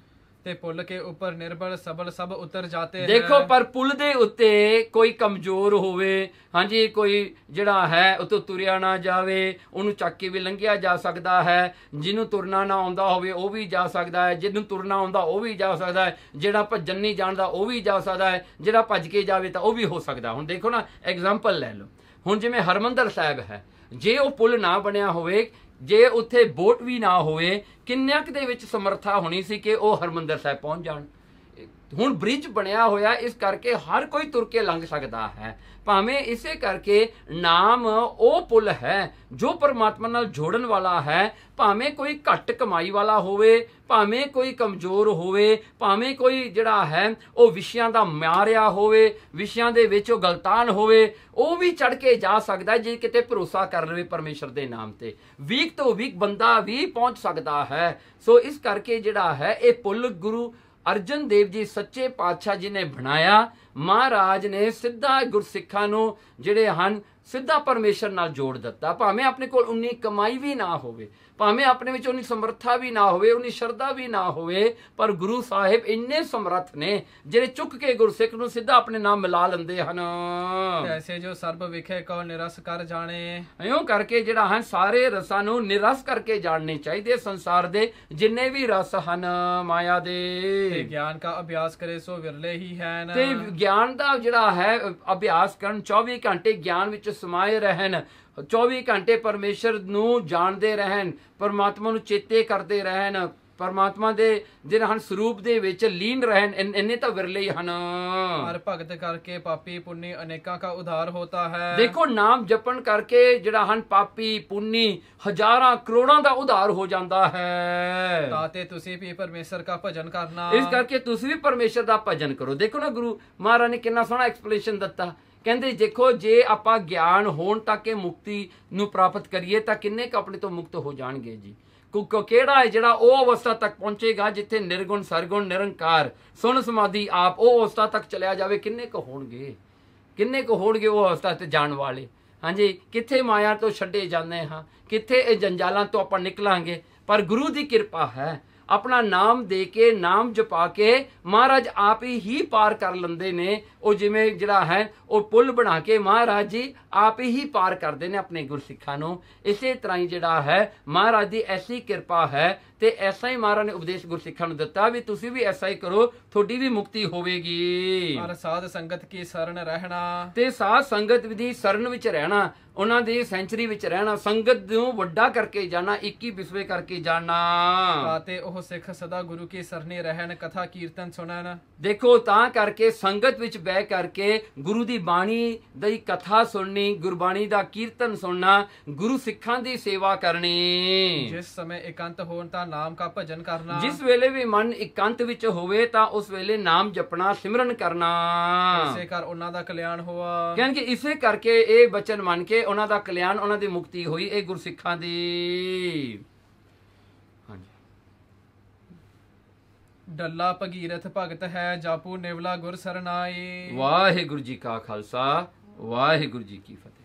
ਤੇ ਪੁੱਲ ਕੇ ਉੱਪਰ ਨਿਰਬਲ ਸਬਲ ਸਭ ਉਤਰ ਜਾਤੇ ਦੇਖੋ ਪਰ ਪੁੱਲ ਦੇ ਉੱਤੇ ਕੋਈ ਕਮਜ਼ੋਰ ਹੋਵੇ, ਹਾਂਜੀ ਕੋਈ ਜਿਹੜਾ ਹੈ ਉਤੋਂ ਤੁਰਿਆ ਨਾ ਜਾਵੇ, ਉਹਨੂੰ ਚੱਕ ਕੇ ਵੀ ਲੰਘਿਆ ਜਾ ਸਕਦਾ ਹੈ। ਜਿਹਨੂੰ ਤੁਰਨਾ ਨਾ ਆਉਂਦਾ ਹੋਵੇ ਉਹ ਵੀ ਜਾ ਸਕਦਾ ਹੈ, ਜਿਹਨੂੰ ਤੁਰਨਾ ਆਉਂਦਾ ਉਹ ਵੀ ਜਾ ਸਕਦਾ ਹੈ, ਜਿਹੜਾ ਭੱਜਣ ਨਹੀਂ ਜਾਣਦਾ ਉਹ ਵੀ ਜਾ ਸਕਦਾ ਹੈ, ਜਿਹੜਾ ਭੱਜ ਕੇ ਜਾਵੇ ਤਾਂ ਉਹ ਵੀ ਹੋ ਸਕਦਾ। ਹੁਣ ਦੇਖੋ ਨਾ ਐਗਜ਼ਾਮਪਲ ਲੈ ਲਓ, ਹੁਣ ਜਿਵੇਂ ਹਰਮੰਦਰ ਸਾਹਿਬ ਹੈ, ਜੇ ਉਹ ਪੁੱਲ ਨਾ ਬਣਿਆ ਹੋਵੇ, ਜੇ ਉੱਥੇ ਬੋਟ ਵੀ ਨਾ ਹੋਵੇ, ਕਿੰਨਿਆਂ ਕੁ ਦੇ ਵਿੱਚ ਸਮਰੱਥਾ ਹੋਣੀ ਸੀ ਕਿ ਉਹ ਹਰਮੰਦਰ ਸਾਹਿਬ ਪਹੁੰਚ ਜਾਣ। ਹੁਣ ਬ੍ਰਿਜ ਬਣਿਆ ਹੋਇਆ, ਇਸ ਕਰਕੇ ਹਰ ਕੋਈ ਤੁਰ ਕੇ ਲੰਘ ਸਕਦਾ ਹੈ। ਭਾਵੇਂ ਇਸੇ ਕਰਕੇ ਨਾਮ ਉਹ ਪੁੱਲ ਹੈ ਜੋ ਪਰਮਾਤਮਾ ਨਾਲ ਜੋੜਨ ਵਾਲਾ ਹੈ। ਭਾਵੇਂ ਕੋਈ ਘੱਟ ਕਮਾਈ ਵਾਲਾ ਹੋਵੇ, ਭਾਵੇਂ ਕੋਈ ਕਮਜ਼ੋਰ ਹੋਵੇ, ਭਾਵੇਂ ਕੋਈ ਜਿਹੜਾ ਹੈ ਉਹ ਵਿਸ਼ਿਆਂ ਦਾ ਮਾਰਿਆ ਹੋਵੇ, ਵਿਸ਼ਿਆਂ ਦੇ ਵਿੱਚ ਉਹ ਗਲਤਾਨ ਹੋਵੇ, ਉਹ ਵੀ ਚੜ ਕੇ ਜਾ ਸਕਦਾ ਜੇ ਕਿਤੇ ਭਰੋਸਾ ਕਰ ਲਵੇ ਪਰਮੇਸ਼ਰ ਦੇ ਨਾਮ ਤੇ। ਵੀਕ ਤੋਂ ਵੀਕ ਬੰਦਾ ਵੀ ਪਹੁੰਚ ਸਕਦਾ ਹੈ। ਸੋ ਇਸ ਕਰਕੇ ਜਿਹੜਾ ਹੈ ਇਹ ਪੁੱਲ ਗੁਰੂ ਅਰਜਨ ਦੇਵ ਜੀ ਸੱਚੇ ਪਾਤਸ਼ਾਹ ਜੀ ਨੇ ਬਣਾਇਆ। ਮਹਾਰਾਜ ਨੇ ਸਿੱਧਾ ਗੁਰਸਿੱਖਾਂ ਨੂੰ ਜਿਹੜੇ ਹਨ ਸਿੱਧਾ ਪਰਮੇਸ਼ਰ ਨਾਲ ਜੋੜ ਦਿੱਤਾ। ਭਾਵੇਂ ਆਪਣੇ ਕੋਲ ਉਨੀ ਕਮਾਈ ਵੀ ਨਾ ਹੋਵੇ, ਭਾਵੇਂ ਆਪਣੇ ਵਿੱਚ ਉਨੀ ਸਮਰੱਥਾ ਵੀ ਨਾ ਹੋਵੇ, ਉਨੀ ਸ਼ਰਧਾ ਵੀ ਨਾ ਹੋਵੇ, ਪਰ ਗੁਰੂ ਸਾਹਿਬ ਇੰਨੇ ਸਮਰੱਥ ਨੇ ਜਿਹੜੇ ਚੁੱਕ ਕੇ ਗੁਰਸਿੱਖ ਨੂੰ ਸਿੱਧਾ ਆਪਣੇ ਨਾਲ ਮਿਲਾ ਲੈਂਦੇ ਹਨ। ਐਸੇ ਜੋ ਸਰਬ ਵਿਖੇ ਕੋ ਨਿਰਸ ਕਰ ਜਾਣੇ, ਇਉਂ ਕਰਕੇ ਜਿਹੜਾ ਹਨ ਸਾਰੇ ਰਸਾਂ ਨੂੰ ਨਿਰਸ ਕਰਕੇ ਜਾਣਨੇ ਚਾਹੀਦੇ। ਸੰਸਾਰ ਦੇ ਜਿੰਨੇ ਵੀ ਰਸ ਹਨ ਮਾਇਆ ਦੇ, ਗਿਆਨ ਦਾ ਅਭਿਆਸ ਕਰੇ ਸੋ ਵਿਰਲੇ ਹੀ ਹੈ। ਤੇ ਗਿਆਨ ਦਾ ਜਿਹੜਾ ਹੈ ਅਭਿਆਸ ਕਰਨ, 24 ਘੰਟੇ ਗਿਆਨ ਵਿੱਚ ਸਮਾਏ ਰਹਿਣ, 24 ਘੰਟੇ ਪਰਮੇਸ਼ਰ ਨੂੰ ਜਾਣਦੇ ਰਹਿਣ, ਪਰਮਾਤਮਾ ਨੂੰ ਚੇਤੇ ਕਰਦੇ ਰਹਿਣ, ਪਰਮਾਤਮਾ ਦੇ ਜਿਹੜੇ ਹਨ ਸਰੂਪ ਦੇ ਵਿੱਚ ਲੀਨ ਰਹਿਣ, ਇੰਨੇ ਤਾਂ ਵਿਰਲੇ ਹੀ ਹਨ। ਹਰ ਭਗਤ ਕਰਕੇ ਪਾਪੀ ਪੁੰਨੀ ਅਨੇਕਾਂ ਦਾ ਉਧਾਰ ਹੋਤਾ ਹੈ। ਦੇਖੋ ਨਾਮ ਜਪਣ ਕਰਕੇ ਜਿਹੜਾ ਹਨ ਪਾਪੀ ਪੁੰਨੀ ਹਜ਼ਾਰਾਂ ਕਰੋੜਾਂ ਦਾ ਉਧਾਰ ਹੋ ਜਾਂਦਾ ਹੈ। ਤਾਤੇ ਤੁਸੀਂ ਵੀ ਪਰਮੇਸ਼ਰ ਦਾ ਭਜਨ ਕਰਨਾ, ਇਸ ਕਰਕੇ ਤੁਸੀਂ ਵੀ ਪਰਮੇਸ਼ਰ ਦਾ ਭਜਨ ਕਰੋ। ਦੇਖੋ ਨਾ ਗੁਰੂ ਮਹਾਰਾਜ ਨੇ ਕਿੰਨਾ ਸੋਹਣਾ ਐਕਸਪਲੇਨੇਸ਼ਨ ਦਿੱਤਾ। ਕਹਿੰਦੇ ਦੇਖੋ ਜੇ ਆਪਾਂ ਗਿਆਨ ਹੋਣ ਤੱਕ ਇਹ ਮੁਕਤੀ ਨੂੰ ਪ੍ਰਾਪਤ ਕਰੀਏ ਤਾਂ ਕਿੰਨੇ ਕੁ ਆਪਣੇ ਤੋਂ ਮੁਕਤ ਹੋ ਜਾਣਗੇ ਜੀ। ਕਿਹੜਾ ਹੈ ਜਿਹੜਾ ਉਹ ਅਵਸਥਾ ਤੱਕ ਪਹੁੰਚੇਗਾ ਜਿੱਥੇ ਨਿਰਗੁਣ ਸਰਗੁਣ ਨਿਰੰਕਾਰ ਸੁਣ ਸਮਾਧੀ ਆਪ ਉਹ ਅਵਸਥਾ ਤੱਕ ਚਲਿਆ ਜਾਵੇ। ਕਿੰਨੇ ਕੁ ਹੋਣਗੇ, ਕਿੰਨੇ ਕੁ ਹੋਣਗੇ ਉਹ ਅਵਸਥਾ ਤੇ ਜਾਣ ਵਾਲੇ। ਹਾਂਜੀ ਕਿੱਥੇ ਮਾਇਆ ਤੋਂ ਛੱਡੇ ਜਾਂਦੇ ਹਾਂ, ਕਿੱਥੇ ਇਹ ਜੰਜਾਲਾਂ ਤੋਂ ਆਪਾਂ ਨਿਕਲਾਂਗੇ। ਪਰ ਗੁਰੂ ਦੀ ਕਿਰਪਾ ਹੈ, ਆਪਣਾ ਨਾਮ ਦੇ ਕੇ ਨਾਮ ਜਪਾ ਕੇ ਮਹਾਰਾਜ ਆਪ ਹੀ ਪਾਰ ਕਰ ਲੈਂਦੇ ਨੇ। ਉਹ ਜਿਵੇਂ ਜਿਹੜਾ ਹੈ ਉਹ ਪੁੱਲ ਬਣਾ ਕੇ ਮਹਾਰਾਜ ਜੀ ਆਪ ਹੀ ਪਾਰ ਕਰਦੇ ਨੇ ਆਪਣੇ ਗੁਰਸਿੱਖਾਂ ਨੂੰ। ਇਸੇ ਤਰ੍ਹਾਂ ਹੀ ਜਿਹੜਾ ਹੈ ਮਹਾਰਾਜ ਦੀ ਐਸੀ ਕਿਰਪਾ ਹੈ ਤੇ ਐਸਾ ਹੀ ਮਹਾਰਾਜ ਨੇ ਉਪਦੇਸ਼ ਗੁਰਸਿੱਖਾਂ ਨੂੰ ਦਿੱਤਾ ਵੀ ਤੁਸੀਂ ਵੀ ਐਸਾ ਹੀ ਕਰੋ, ਤੁਹਾਡੀ ਵੀ ਮੁਕਤੀ ਹੋਵੇਗੀ। ਹਰ ਸਾਧ ਸੰਗਤ ਕੀ ਸ਼ਰਨ ਰਹਿਣਾ, ਤੇ ਸਾਧ ਸੰਗਤ ਦੀ ਸ਼ਰਨ ਵਿੱਚ ਰਹਿਣਾ, ਉਹਨਾਂ ਦੀ ਸੈਂਚਰੀ ਵਿੱਚ ਰਹਿਣਾ, ਸੰਗਤ ਨੂੰ ਵੱਡਾ ਕਰਕੇ ਜਾਣਾ, 21 ਵਿਸਵੇ ਕਰਕੇ ਜਾਣਾ। ਤਾਤੇ ਉਹ ਸਿੱਖ ਸਦਾ ਗੁਰੂ ਕੀ ਸਰਨੀ ਰਹਿਣ, ਕਥਾ ਕੀਰਤਨ ਸੁਣਨ। ਦੇਖੋ ਤਾਂ ਕਰਕੇ ਸੰਗਤ ਵਿੱਚ ਬਹਿ ਕਰਕੇ ਗੁਰੂ ਦੀ ਬਾਣੀ ਦੀ ਕਥਾ ਸੁਣਨੀ, ਗੁਰਬਾਣੀ ਦਾ ਕੀਰਤਨ ਸੁਣਨਾ, ਗੁਰੂ ਸਿੱਖਾਂ ਦੀ ਸੇਵਾ ਕਰਨੀ। ਜਿਸ ਸਮੇਂ ਇਕੰਤ ਹੋਣ ਤਾਂ ਨਾਮ ਦਾ ਭਜਨ ਕਰਨਾ, ਜਿਸ ਵੇਲੇ ਵੀ ਮਨ ਇਕੰਤ ਵਿੱਚ ਹੋਵੇ ਤਾਂ ਉਸ ਵੇਲੇ ਨਾਮ ਜਪਣਾ, ਸਿਮਰਨ ਕਰਨਾ। ਇਸੇ ਕਰ ਉਹਨਾਂ ਦਾ ਕਲਿਆਣ ਹੋਆ। ਕਹਿੰਦੇ ਇਸੇ ਕਰਕੇ ਇਹ ਬਚਨ ਮੰਨ ਕੇ ਉਹਨਾਂ ਦਾ ਕਲਿਆਣ, ਉਹਨਾਂ ਦੀ ਮੁਕਤੀ ਹੋਈ। ਇਹ ਗੁਰਸਿੱਖਾਂ ਦੀ ਡੱਲਾ ਭਗੀਰਥ ਭਗਤ ਹੈ, ਜਾਪੂ ਨਿਵਲਾ ਗੁਰ ਸਰਨਾਈ। ਵਾਹਿਗੁਰੂ ਜੀ ਕਾ ਖਾਲਸਾ, ਵਾਹਿਗੁਰੂ ਜੀ ਕੀ ਫਤਿਹ।